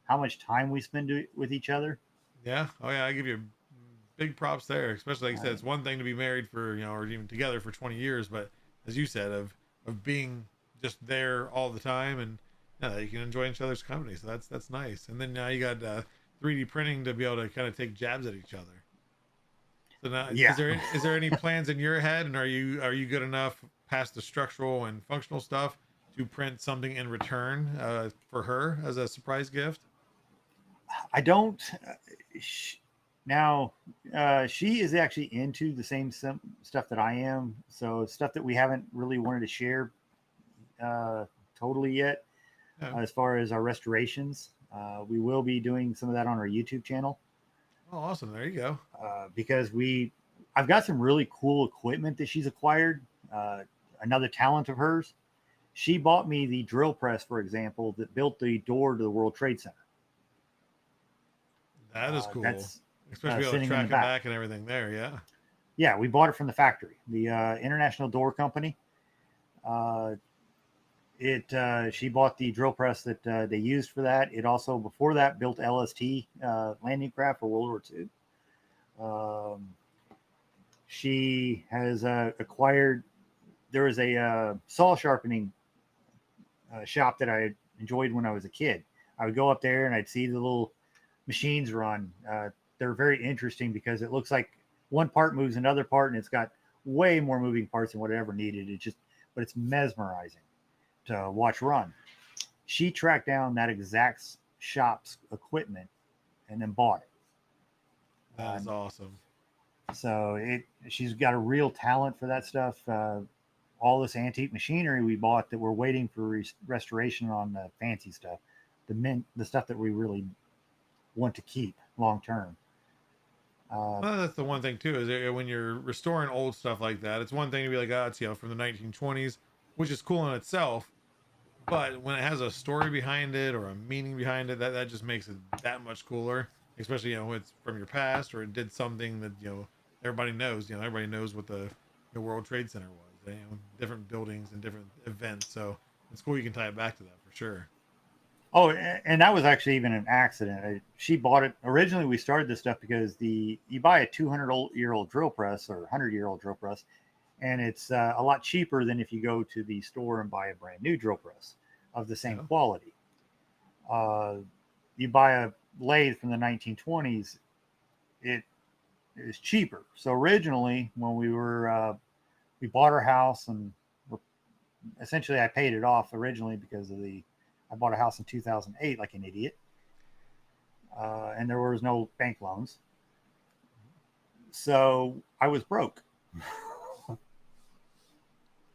how much time we spend with each other. Yeah. Oh yeah. I give you big props there. Especially like I said, it's one thing to be married for or even together for 20 years, but as you said, of being just there all the time, and you can enjoy each other's company. So that's nice. And then now you got 3D printing to be able to kind of take jabs at each other. So now, is there any plans in your head, and are you good enough past the structural and functional stuff to print something in return for her as a surprise gift? I don't. Now, she is actually into the same stuff that I am. So stuff that we haven't really wanted to share uh, totally yet, Yeah. as far as our restorations. We will be doing some of that on our YouTube channel Oh, awesome. There you go. because I've got some really cool equipment that she's acquired. Uh, Another talent of hers. She bought me the drill press, for example, that built the door to the World Trade Center. That is cool. That's Especially be able to sitting in track the it back. back and everything there. Yeah. Yeah, we bought it from the factory, the International Door Company. Uh, she bought the drill press that they used for that. It also before that built LST landing craft for World War II. Um, she has acquired. There was a saw sharpening shop that I enjoyed when I was a kid. I would go up there and I'd see the little machines run. They're very interesting because it looks like one part moves another part, and it's got way more moving parts than whatever needed. But it's mesmerizing to watch run. She tracked down that exact shop's equipment and then bought it. That is awesome. So she's got a real talent for that stuff. All this antique machinery we bought that we're waiting for restoration on the fancy stuff, the stuff that we really want to keep long term. Well, that's the one thing too, is when you're restoring old stuff like that, it's one thing to be like, oh, it's, from the 1920s, which is cool in itself. But when it has a story behind it or a meaning behind it, that just makes it that much cooler. Especially, it's from your past or it did something that, everybody knows. Everybody knows what the World Trade Center was. Different buildings and different events. So it's cool you can tie it back to that for sure. Oh, and that was actually even an accident. She bought it originally. We started this stuff because you buy a 200-year-old drill press or 100-year-old drill press, and it's a lot cheaper than if you go to the store and buy a brand new drill press of the same quality. You buy a lathe from the 1920s, it is cheaper. So originally, when we bought our house, and essentially I paid it off originally because I bought a house in 2008 like an idiot, and there was no bank loans, so I was broke.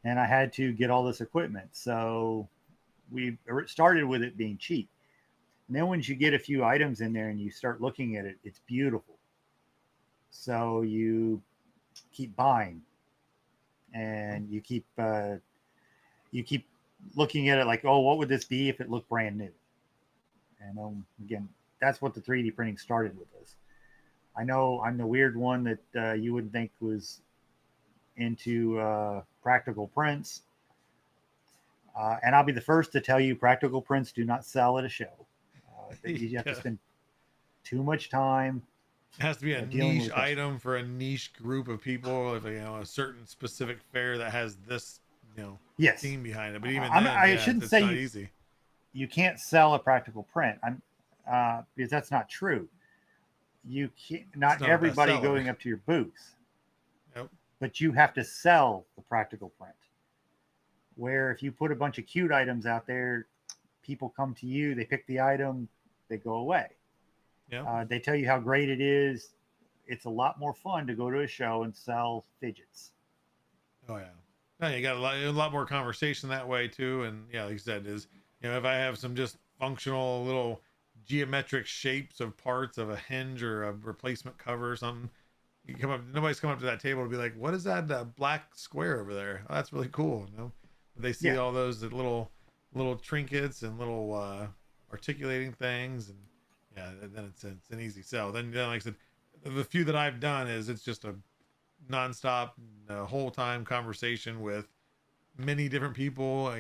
And I had to get all this equipment. So we started with it being cheap. And then once you get a few items in there and you start looking at it, it's beautiful. So you keep buying, and you keep looking at it like, oh, what would this be if it looked brand new? And again, that's what the 3D printing started with us. I know I'm the weird one that you wouldn't think was into practical prints. And I'll be the first to tell you practical prints do not sell at a show. You have to spend too much time. It has to be a niche item for a niche group of people. If a certain specific fair that has this, yes, theme behind it. But even I shouldn't say not easy. You can't sell a practical print. Because that's not true. You can't. Not everybody going up to your booth. Yep. But you have to sell the practical print. Where if you put a bunch of cute items out there, people come to you, they pick the item, they go away. Yeah. They tell you how great it is. It's a lot more fun to go to a show and sell fidgets. Oh yeah. Yeah, you got a lot more conversation that way too. And yeah, like you said, is if I have some just functional little geometric shapes of parts of a hinge or a replacement cover or something, you come up, nobody's come up to that table to be like, what is that black square over there? Oh, that's really cool. But they see all those little trinkets and little articulating things, and then it's an easy sell. Then like I said, the few that I've done it's just a nonstop whole time conversation with many different people,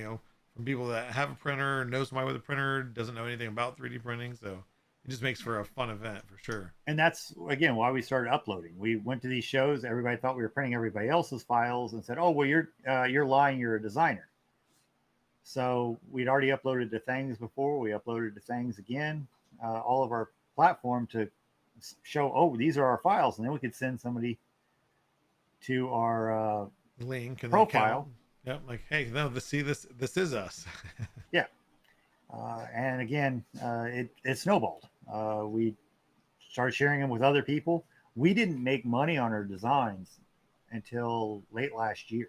from people that have a printer, know somebody with a printer, doesn't know anything about 3D printing. So it just makes for a fun event for sure. And that's again why we started uploading. We went to these shows, everybody thought we were printing everybody else's files, and said, oh well, you're lying, you're a designer. So we'd already uploaded to things before, we uploaded to things again, all of our platform to show, oh, these are our files, and then we could send somebody to our link and profile. Yep, like, hey, no, this is us. And again, it snowballed. We started sharing them with other people. We didn't make money on our designs until late last year.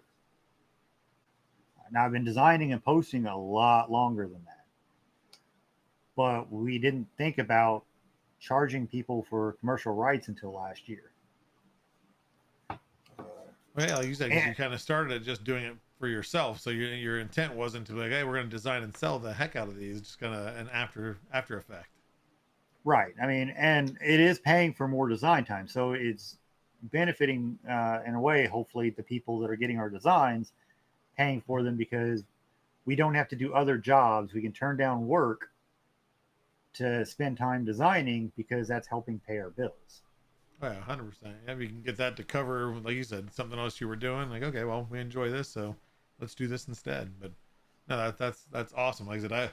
Now I've been designing and posting a lot longer than that, but we didn't think about charging people for commercial rights until last year. Well, yeah, like you said, 'cause you kind of started it just doing it for yourself, so your intent wasn't to be like, hey, we're going to design and sell the heck out of these, just kind of an after effect. Right. I mean, and it is paying for more design time, so it's benefiting in a way, hopefully, the people that are getting our designs, paying for them because we don't have to do other jobs. We can turn down work to spend time designing because that's helping pay our bills. Oh, yeah, 100%. Yeah, we can get that to cover, like you said, something else you were doing. Like, okay, well, we enjoy this, so let's do this instead. But no, that's awesome. Like I said,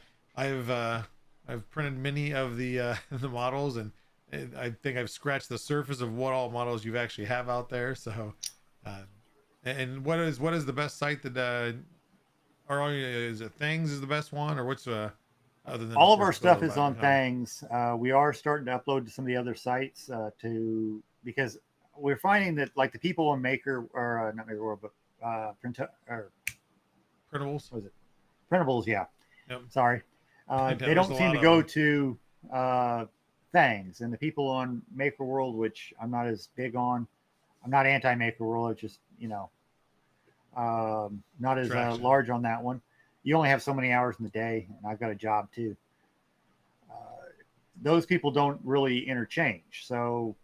I've printed many of the the models, and I think I've scratched the surface of what all models you actually have out there. So, and what is the best site that is it Things is the best one, or what's other than All of of our course stuff Photo is by on Home? Things. We are starting to upload to some of the other sites because we're finding that like the people on Maker or not Maker World, but Printables. what was it? Printables, yeah. Yep. Sorry. I know, They there's don't a seem lot to of go them. to Things, and the people on Maker World, which I'm not as big on. I'm not anti Maker World. It's just not as Traction. large on that one. You only have so many hours in the day, and I've got a job too. Those people don't really interchange. So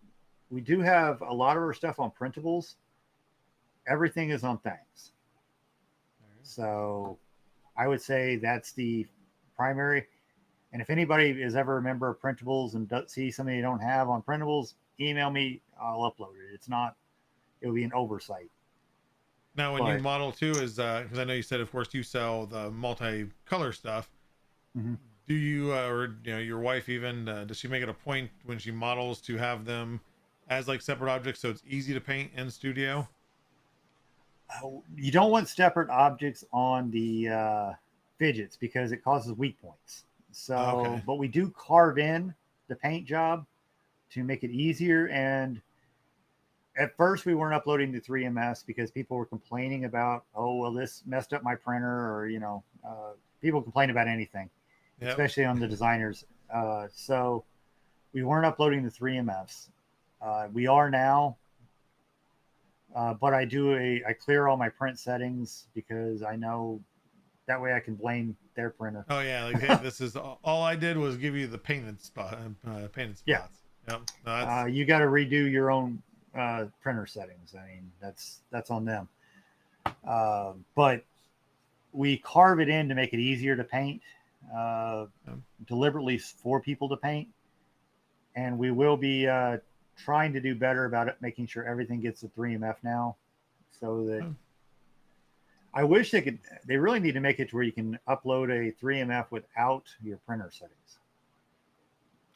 we do have a lot of our stuff on printables. Everything is on Things. So I would say that's the primary. And if anybody is ever a member of printables and see something you don't have on printables, email me. I'll upload it. It's not. It would be an oversight. Now, when you model too, is because I know you said, of course, you sell the multi-color stuff. Mm-hmm. Do you, or your wife even, does she make it a point when she models to have them as like separate objects so it's easy to paint in studio? You don't want separate objects on the fidgets because it causes weak points. So, Okay. but we do carve in the paint job to make it easier. And at first, we weren't uploading to 3MS because people were complaining about, oh, well, this messed up my printer, or people complain about anything, Yep. especially on the designers. So we weren't uploading the 3MS. We are now. But I clear all my print settings because I know that way I can blame their printer. Oh yeah, like hey, this is all I did was give you the painted spots. Yeah. Yep. No, You got to redo your own printer settings. I mean, that's on them. But we carve it in to make it easier to paint, deliberately for people to paint, and we will be trying to do better about it, making sure everything gets a 3MF now, so that I wish they really need to make it to where you can upload a 3MF without your printer settings.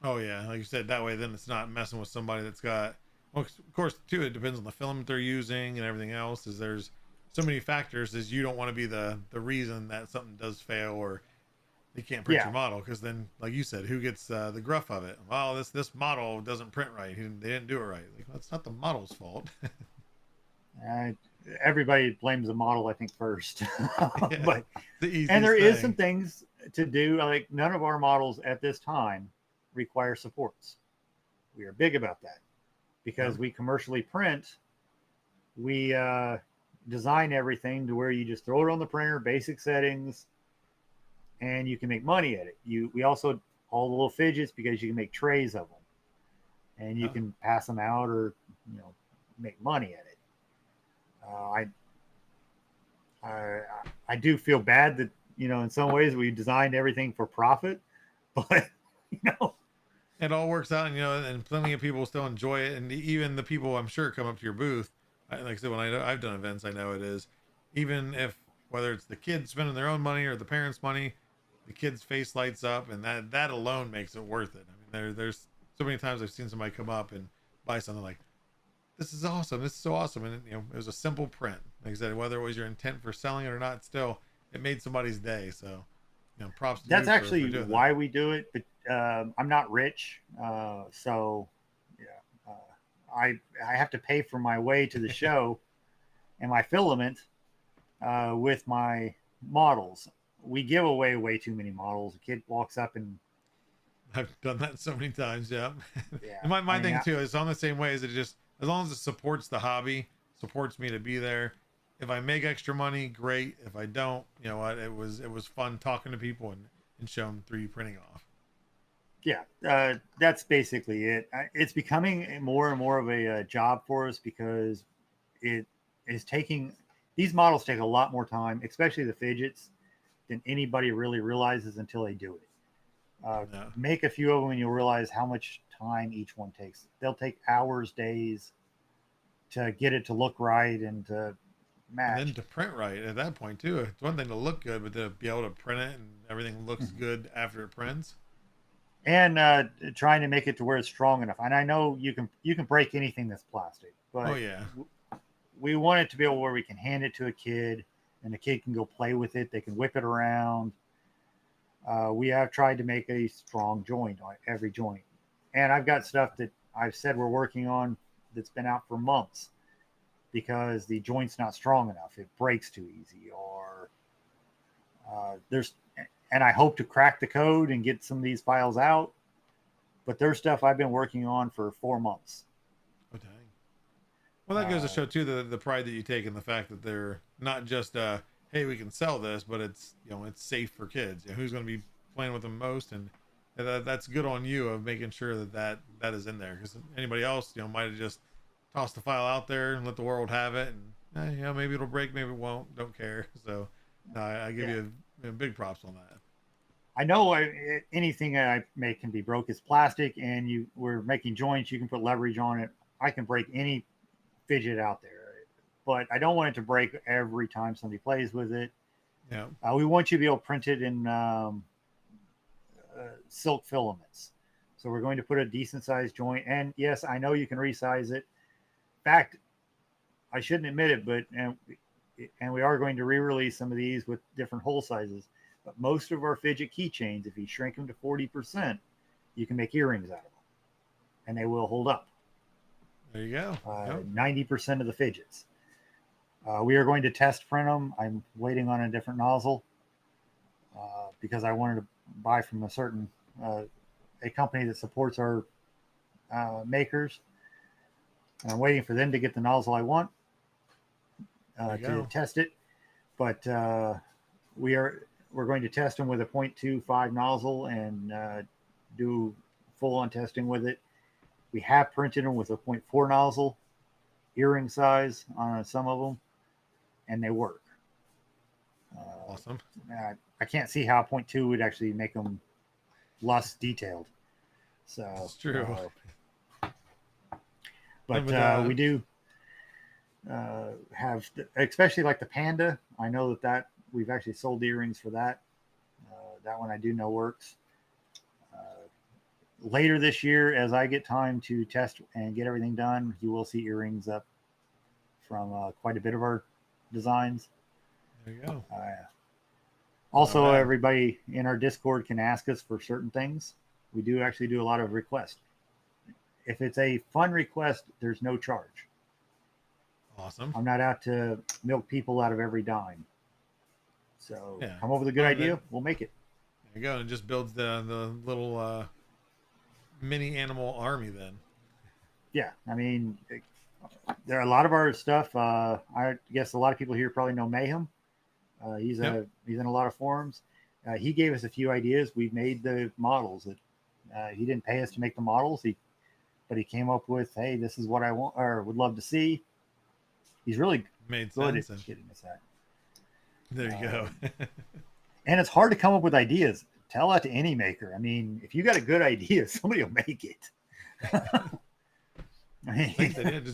Oh yeah, like you said, that way then it's not messing with somebody that's got. Well, of course, too, it depends on the filament they're using and everything else. Is there's so many factors. Is you don't want to be the reason that something does fail or you can't print your model, because then, like you said, who gets the gruff of it? Well, this model doesn't print right. They didn't do it right. Like, well, it's not the model's fault. Everybody blames the model, I think, first. Yeah, but and there is some things to do. Like none of our models at this time require supports. We are big about that because we commercially print. We design everything to where you just throw it on the printer, basic settings, and you can make money at it. We also all the little fidgets because you can make trays of them, and you can pass them out or make money at it. I do feel bad that in some ways we designed everything for profit, but it all works out, and plenty of people still enjoy it, and even the people I'm sure come up to your booth. Like I said, when I've done events, I know it is, even if whether it's the kids spending their own money or the parents' money, the kid's face lights up, and that alone makes it worth it. I mean, there's so many times I've seen somebody come up and buy something like, this is awesome, this is so awesome, and it was a simple print. Like I said, whether it was your intent for selling it or not, still it made somebody's day. So props to that's you actually for doing why that. we do it. But I'm not rich, so I have to pay for my way to the show and my filament with my models. We give away way too many models. A kid walks up and I've done that so many times. Yeah. yeah, And my I mean, thing too is on the same way as it just, as long as it supports the hobby, supports me to be there. If I make extra money, great. If I don't, you know what, it was fun talking to people and showing 3D printing off. yeah, that's basically it. It's becoming more and more of a job for us because it is taking these models take a lot more time, especially the fidgets, than anybody really realizes until they do it. Yeah. Make a few of them and you'll realize how much time each one takes. They'll take hours, days to get it to look right and to And then match. to print right at that point too. It's one thing to look good, but to be able to print it and everything looks good after it prints. And trying to make it to where it's strong enough. And I know you can break anything that's plastic, Oh but yeah. we want it to be able where we can hand it to a kid and the kid can go play with it. They can whip it around. We have tried to make a strong joint on every joint. And I've got stuff that I've said we're working on that's been out for months because the joint's not strong enough. It breaks too easy, or there's, and I hope to crack the code and get some of these files out. But there's stuff I've been working on for 4 months. Oh dang. Well, that goes to show too the pride that you take in the fact that they're not just hey, we can sell this, but it's, you know, it's safe for kids. You know, who's going to be playing with them most, and that's good on you of making sure that that is in there, because anybody else, you know, might have just tossed the file out there and let the world have it, and you know, maybe it'll break, maybe it won't, don't care. So I give Yeah. you big props on that. I know anything I make can be broke. It's plastic, and we're making joints. You can put leverage on it. I can break any fidget out there, but I don't want it to break every time somebody plays with it. Yeah. We want you to be able to print it in silk filaments. So we're going to put a decent sized joint. And yes, I know you can resize it. In fact, I shouldn't admit it, but and we are going to re-release some of these with different hole sizes. But most of our fidget keychains, if you shrink them to 40%, you can make earrings out of them, and they will hold up. There you go. 90% of the fidgets. We are going to test print them. I'm waiting on a different nozzle because I wanted to buy from a certain a company that supports our makers. And I'm waiting for them to get the nozzle I want to test it. But we're going to test them with a 0.25 nozzle and do full on testing with it. We have printed them with a 0.4 nozzle, earring size on some of them, and they work. Awesome. I can't see how 0.2 would actually make them less detailed. So It's true. But we do have, especially like the Panda. I know that we've actually sold earrings for that. That one I do know works. Later this year, as I get time to test and get everything done, you will see earrings up from quite a bit of our designs. There you go. Also, everybody in our Discord can ask us for certain things. We do actually do a lot of requests. If it's a fun request, there's no charge. Awesome. I'm not out to milk people out of every dime. So come up with a good idea, we'll make it. There you go. And it just builds the little mini animal army then. Yeah, I mean, there are a lot of our stuff. I guess a lot of people here probably know Mayhem. He's in a lot of forums. He gave us a few ideas. We made the models. He didn't pay us to make the models. But he came up with, hey, this is what I want or would love to see. He's really Made good sense. at getting us that. There you go. And it's hard to come up with ideas. Tell that to any maker. I mean, if you got a good idea, somebody will make it.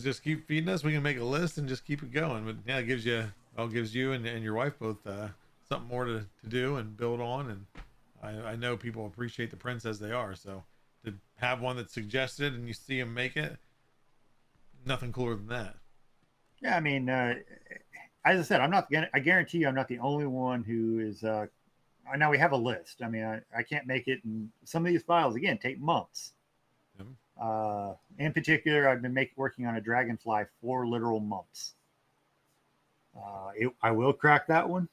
Just keep feeding us. We can make a list and just keep it going. But yeah, it gives you and your wife both something more to do and build on. And I know people appreciate the prints as they are. So to have one that's suggested and you see them make it, nothing cooler than that. Yeah, I mean, as I said, I guarantee you I'm not the only one who is. Now we have a list. I mean, I can't make it. And some of these files, again, take months. In particular, I've been working on a dragonfly for literal months. I will crack that one,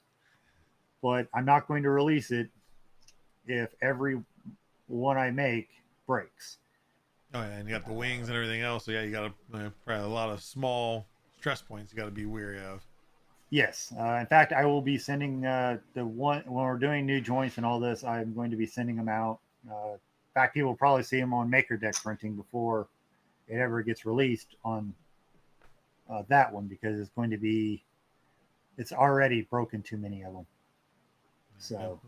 but I'm not going to release it if every one I make breaks. Oh yeah, and you got the wings and everything else. So yeah, you got probably a lot of small stress points you got to be wary of. Yes. In fact, I will be sending the one when we're doing new joints and all this. I'm going to be sending them out. In fact, people will probably see them on Maker Deck printing before it ever gets released on that one, because it's already broken too many of them. So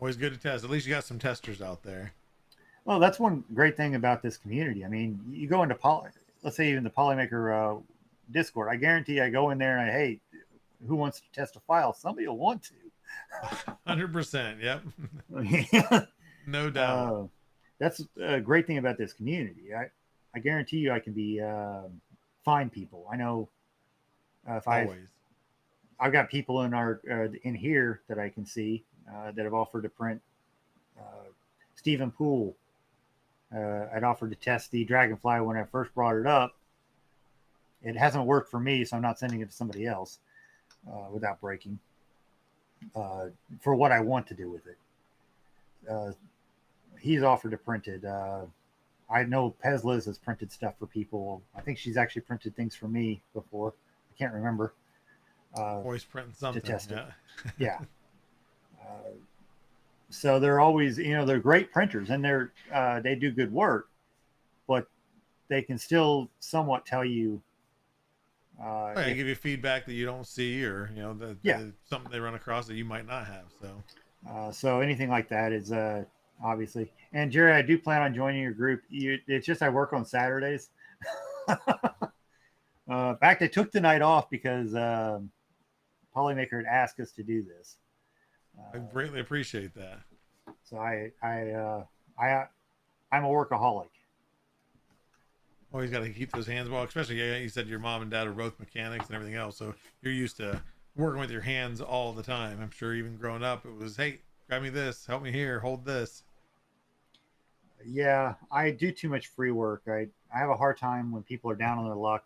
always good to test. At least you got some testers out there. Well, that's one great thing about this community. I mean, you go into let's say even the Polymaker Discord. I guarantee I go in there and hey, who wants to test a file? Somebody will want to. 100%. Yep. No doubt. That's a great thing about this community. I guarantee you, I can be find people. I know if I've got people in our in here that I can see that have offered to print. Stephen Poole, I'd offered to test the Dragonfly when I first brought it up. It hasn't worked for me, so I'm not sending it to somebody else without breaking for what I want to do with it. He's offered to print it. I know Pezliz has printed stuff for people. I think she's actually printed things for me before. I can't remember. Always printing something to test it. Yeah. So they're always, they're great printers, and they do good work, but they can still somewhat tell you. They give you feedback that you don't see, or something they run across that you might not have. So anything like that is obviously. And Jerry, I do plan on joining your group. It's just I work on Saturdays. In fact, I took the night off because Polymaker had asked us to do this. I greatly appreciate that. So I'm a workaholic. Always got to keep those hands well, especially you said your mom and dad are both mechanics and everything else, so you're used to working with your hands all the time. I'm sure even growing up, it was, hey, grab me this, help me here, hold this. Yeah, I do too much free work. I have a hard time when people are down on their luck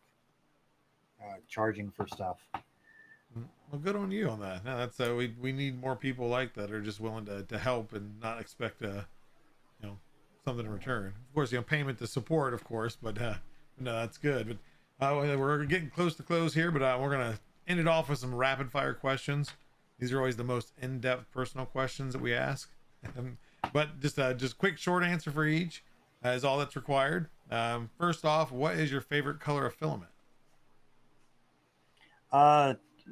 charging for stuff. Well, good on you on that. No, that's we need more people like that, are just willing to help and not expect something in return. Of course, payment to support, of course, but no, that's good. But we're getting close to close here, but we're gonna end it off with some rapid fire questions. These are always the most in-depth personal questions that we ask. But just quick short answer for each is all that's required. First off, what is your favorite color of filament?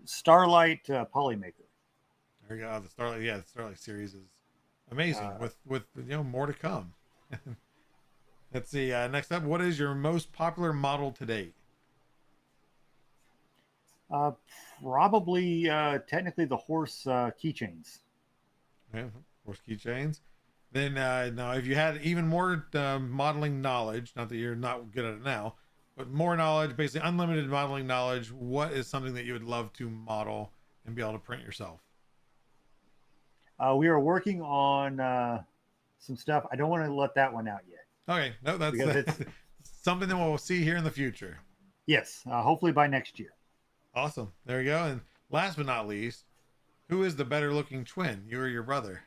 Starlight Polymaker. There you go. The Starlight series is amazing. With more to come. Let's see. Next up, what is your most popular model to date? Probably technically the horse keychains. Okay, horse keychains. Then now, if you had even more modeling knowledge, not that you're not good at it now, but more knowledge, basically unlimited modeling knowledge, what is something that you would love to model and be able to print yourself? We are working on some stuff. I don't want to let that one out yet. Okay, no, that's something that we'll see here in the future. Yes, hopefully by next year. Awesome. There you go. And last but not least, who is the better looking twin, you or your brother?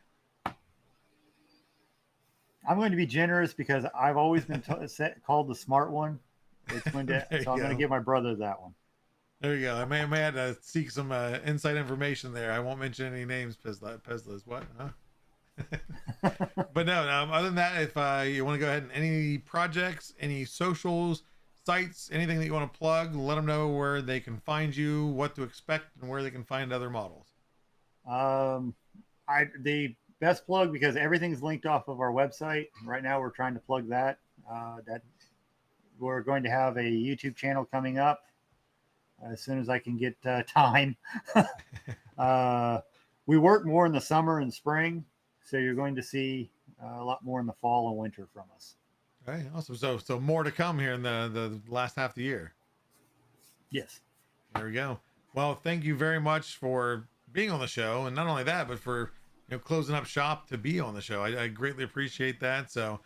I'm going to be generous because I've always been called the smart one. So I'm going to give my brother that one. There you go. I may have to seek some inside information there. I won't mention any names. Pezliz, what? Huh? But no, other than that, if you want to go ahead and any projects, any socials, sites, anything that you want to plug, let them know where they can find you, what to expect, and where they can find other models. The best plug, because everything's linked off of our website. Right now, we're trying to plug that. That we're going to have a YouTube channel coming up as soon as I can get time. We work more in the summer and spring, so you're going to see a lot more in the fall and winter from us. Okay, awesome. So more to come here in the last half of the year. Yes. There we go. Well, thank you very much for being on the show, and not only that, but for closing up shop to be on the show. I greatly appreciate that. So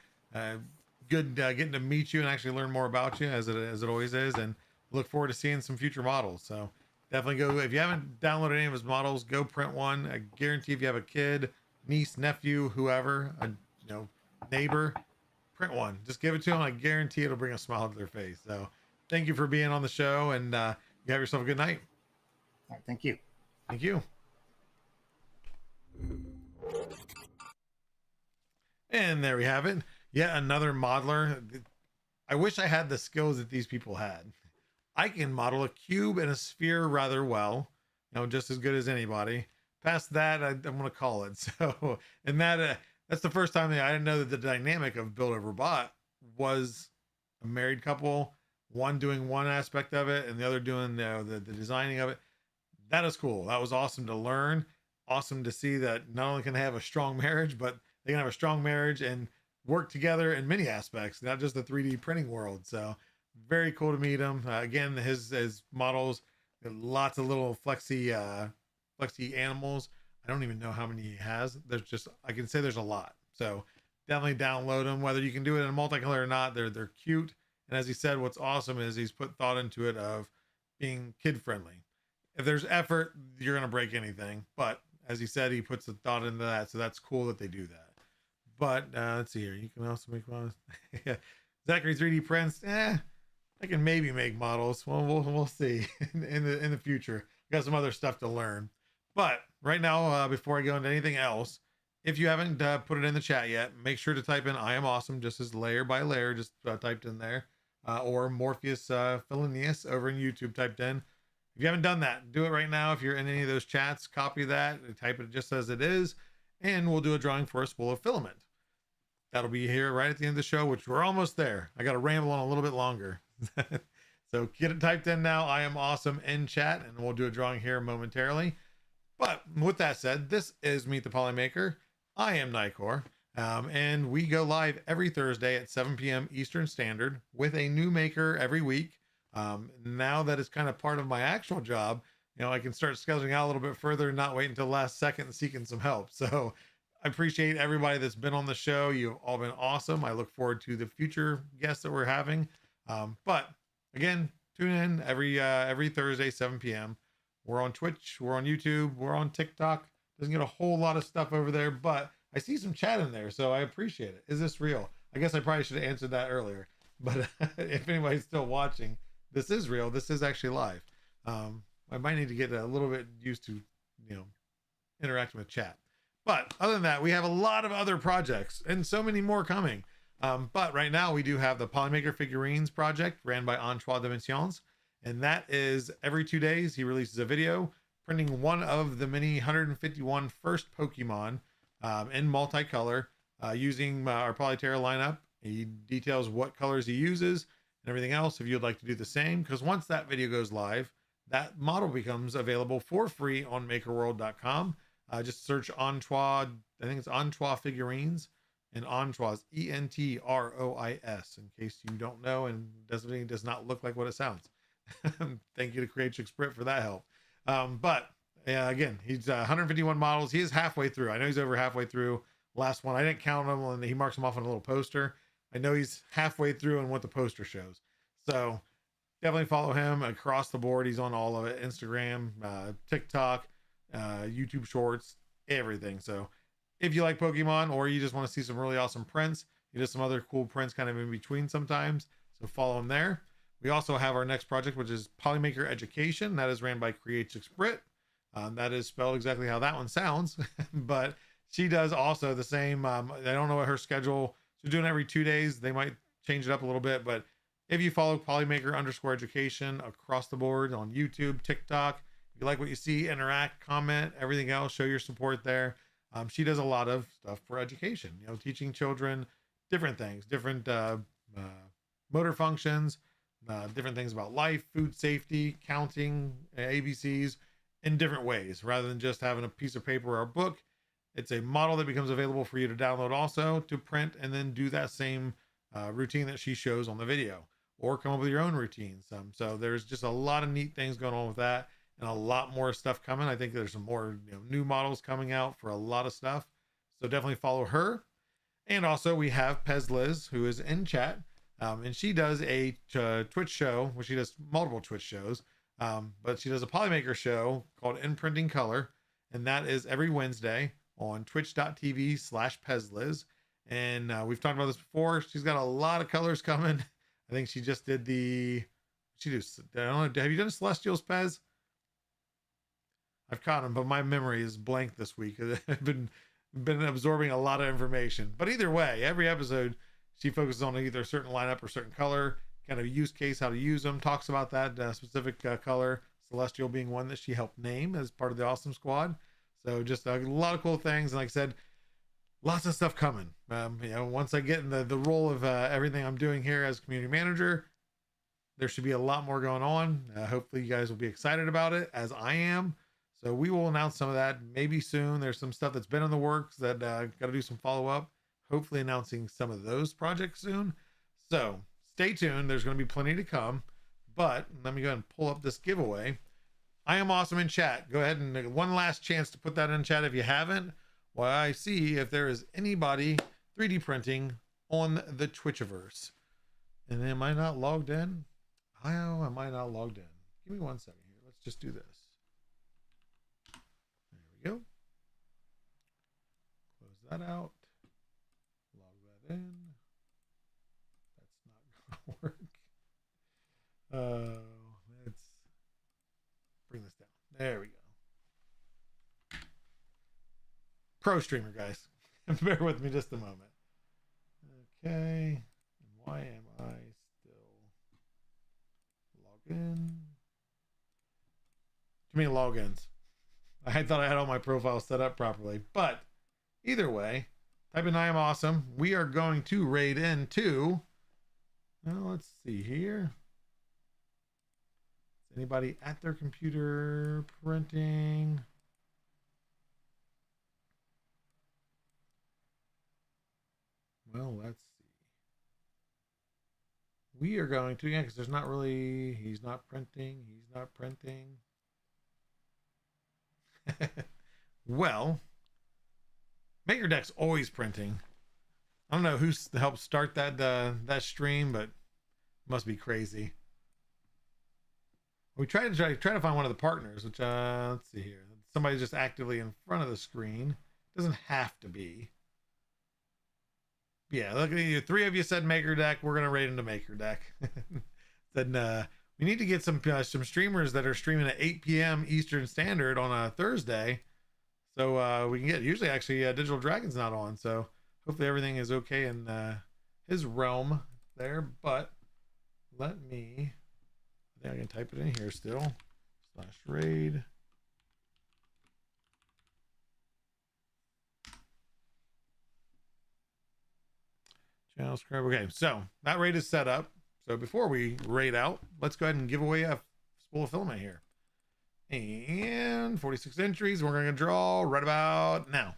good getting to meet you and actually learn more about you as it always is, and look forward to seeing some future models. So definitely go, if you haven't downloaded any of his models, go print one. I guarantee if you have a kid, niece, nephew, whoever, a neighbor, print one. Just give it to them. I guarantee it'll bring a smile to their face. So thank you for being on the show, and you have yourself a good night. All right, thank you. Thank you. And there we have it. Yet another modeler. I wish I had the skills that these people had. I can model a cube and a sphere rather well, just as good as anybody. Past that, I'm going to call it. So, and that's the first time I didn't know that the dynamic of Build Over Bot was a married couple, one doing one aspect of it and the other doing the designing of it. That is cool. That was awesome to learn. Awesome to see that not only can they have a strong marriage, but they can have a strong marriage and work together in many aspects, not just the 3D printing world. So very cool to meet him. Again, his models, lots of little flexy animals. I don't even know how many he has. I can say there's a lot. So definitely download them, whether you can do it in multicolor or not. They're cute. And as he said, what's awesome is he's put thought into it of being kid friendly. If there's effort, you're going to break anything. But as he said, he puts the thought into that. So that's cool that they do that. But let's see here. You can also make models. Zachary 3D prints. I can maybe make models. Well, we'll see in the future. Got some other stuff to learn. But right now, before I go into anything else, if you haven't put it in the chat yet, make sure to type in "I am awesome" just as layer by layer, just typed in there, or Morpheus Phileneus over in YouTube typed in. If you haven't done that, do it right now. If you're in any of those chats, copy that, type it just as it is, and we'll do a drawing for a spool of filament. That'll be here right at the end of the show, which we're almost there. I got to ramble on a little bit longer. So get it typed in now. "I am awesome" in chat, and we'll do a drawing here momentarily. But with that said, this is Meet the Polymaker. I am Nicor, and we go live every Thursday at 7 p.m. Eastern Standard with a new maker every week. Now that it's kind of part of my actual job, I can start scheduling out a little bit further and not wait until the last second and seeking some help. So I appreciate everybody that's been on the show. You've all been awesome. I look forward to the future guests that we're having. But again, tune in every Thursday, 7 p.m. We're on Twitch, we're on YouTube, we're on TikTok. Doesn't get a whole lot of stuff over there, but I see some chat in there, so I appreciate it. Is this real? I guess I probably should have answered that earlier. But if anybody's still watching, this is real. This is actually live. I might need to get a little bit used to, interacting with chat. But other than that, we have a lot of other projects and so many more coming. But right now we do have the Polymaker figurines project ran by Antoine Dimensions. And that is every 2 days, he releases a video printing one of the many 151 first Pokemon in multicolor using our Polyterra lineup. He details what colors he uses and everything else if you'd like to do the same, because once that video goes live, that model becomes available for free on makerworld.com. Just search Antoine, I think it's Antoine Figurines, and Antoine's Entrois, in case you don't know and does not look like what it sounds. Thank you to Creatrix Brit for that help. But again, he's 151 models. He is halfway through. I know he's over halfway through. Last one, I didn't count them, and he marks them off on a little poster. I know he's halfway through and what the poster shows. So definitely follow him across the board. He's on all of it: Instagram, TikTok, YouTube Shorts, everything. So if you like Pokemon or you just want to see some really awesome prints, he does some other cool prints kind of in between sometimes. So follow him there. We also have our next project, which is Polymaker Education. That is ran by Creatrix Brit. That is spelled exactly how that one sounds, but she does also the same. I don't know what her schedule. She's doing every 2 days. They might change it up a little bit, but if you follow Polymaker_education across the board on YouTube, TikTok, if you like what you see, interact, comment, everything else, show your support there. She does a lot of stuff for education, teaching children different things, different motor functions, different things about life, food safety, counting, ABCs in different ways, rather than just having a piece of paper or a book. It's a model that becomes available for you to download also to print and then do that same routine that she shows on the video, or come up with your own routines. So there's just a lot of neat things going on with that, and a lot more stuff coming. I think there's some more new models coming out for a lot of stuff. So definitely follow her. And also we have Pez Liz, who is in chat, and she does a Twitch show, where she does multiple Twitch shows, but she does a Polymaker show called Imprinting Color, and that is every Wednesday on twitch.tv/PezLiz. And we've talked about this before. She's got a lot of colors coming. I think she just did I don't know, have you done Celestials, Pez? I've caught him, but my memory is blank this week. I've been absorbing a lot of information. But either way, every episode she focuses on either a certain lineup or certain color, kind of use case, how to use them, talks about that specific color, Celestial being one that she helped name as part of the Awesome Squad. So just a lot of cool things. And like I said, lots of stuff coming. Once I get in the role of everything I'm doing here as community manager, there should be a lot more going on. Hopefully you guys will be excited about it, as I am. So we will announce some of that maybe soon. There's some stuff that's been in the works that got to do some follow-up. Hopefully announcing some of those projects soon. So stay tuned. There's going to be plenty to come. But let me go ahead and pull up this giveaway. I am awesome in chat. Go ahead and one last chance to put that in chat if you haven't, while I see if there is anybody 3D printing on the Twitchiverse. And am I not logged in? How am I not logged in? Give me 1 second here. Let's just do this. There we go. Close that out. Log that in. That's not going to work. Let's bring this down. There we go. Pro streamer, guys. Bear with me just a moment. Okay. Why am I still logged in? Too many logins. I thought I had all my profiles set up properly, but either way, type in I am awesome. We are going to raid into, well, let's see here. Is anybody at their computer printing? Well, let's see. We are going to, yeah, because there's not really, he's not printing. Well, MakerDeck's always printing. I don't know who's helped start that stream, but it must be crazy. We try to find one of the partners, which let's see here. Somebody's just actively in front of the screen. Doesn't have to be. Yeah, look at you. 3 of you said MakerDeck. We're gonna raid into MakerDeck. Then we need to get some streamers that are streaming at 8 p.m. Eastern Standard on a Thursday, so we can get. Usually, actually, Digital Dragon's not on, so hopefully everything is okay in his realm there. But let me. I think I can type it in here still. /raid. Channel scribe. Okay, so that raid is set up. So before we raid out, let's go ahead and give away a spool of filament here. And 46 entries. We're going to draw right about now.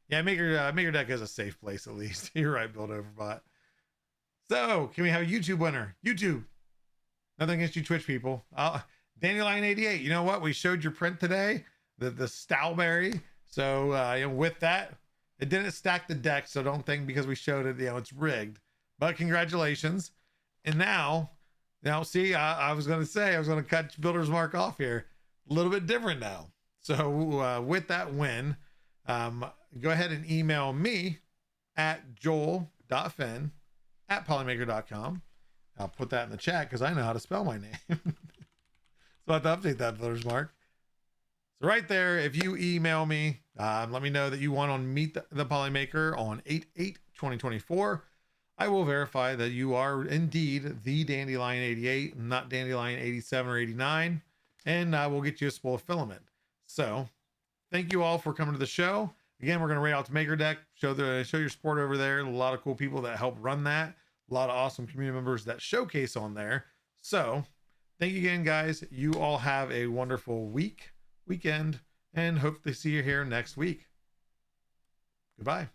Yeah, MakerDeck is a safe place at least. You're right, Build Overbot. So can we have a YouTube winner? YouTube. Nothing against you Twitch people. Dandelion88. You know what? We showed your print today. The Stowberry. So with that, it didn't stack the deck, so don't think because we showed it, it's rigged. But congratulations. And now see, I was going to cut Builder's Mark off here. A little bit different now. So with that win, go ahead and email me at joel.finn@polymaker.com. I'll put that in the chat because I know how to spell my name. So I have to update that, Builder's Mark. So right there, if you email me, let me know that you want on Meet the Polymaker on 8/8/2024. I will verify that you are indeed the Dandelion 88, not Dandelion 87 or 89, and I will get you a spool of filament. So thank you all for coming to the show. Again, we're going to raid out to MakerDeck, show your support over there. A lot of cool people that help run that. A lot of awesome community members that showcase on there. So thank you again, guys. You all have a wonderful weekend, and hope to see you here next week. Goodbye.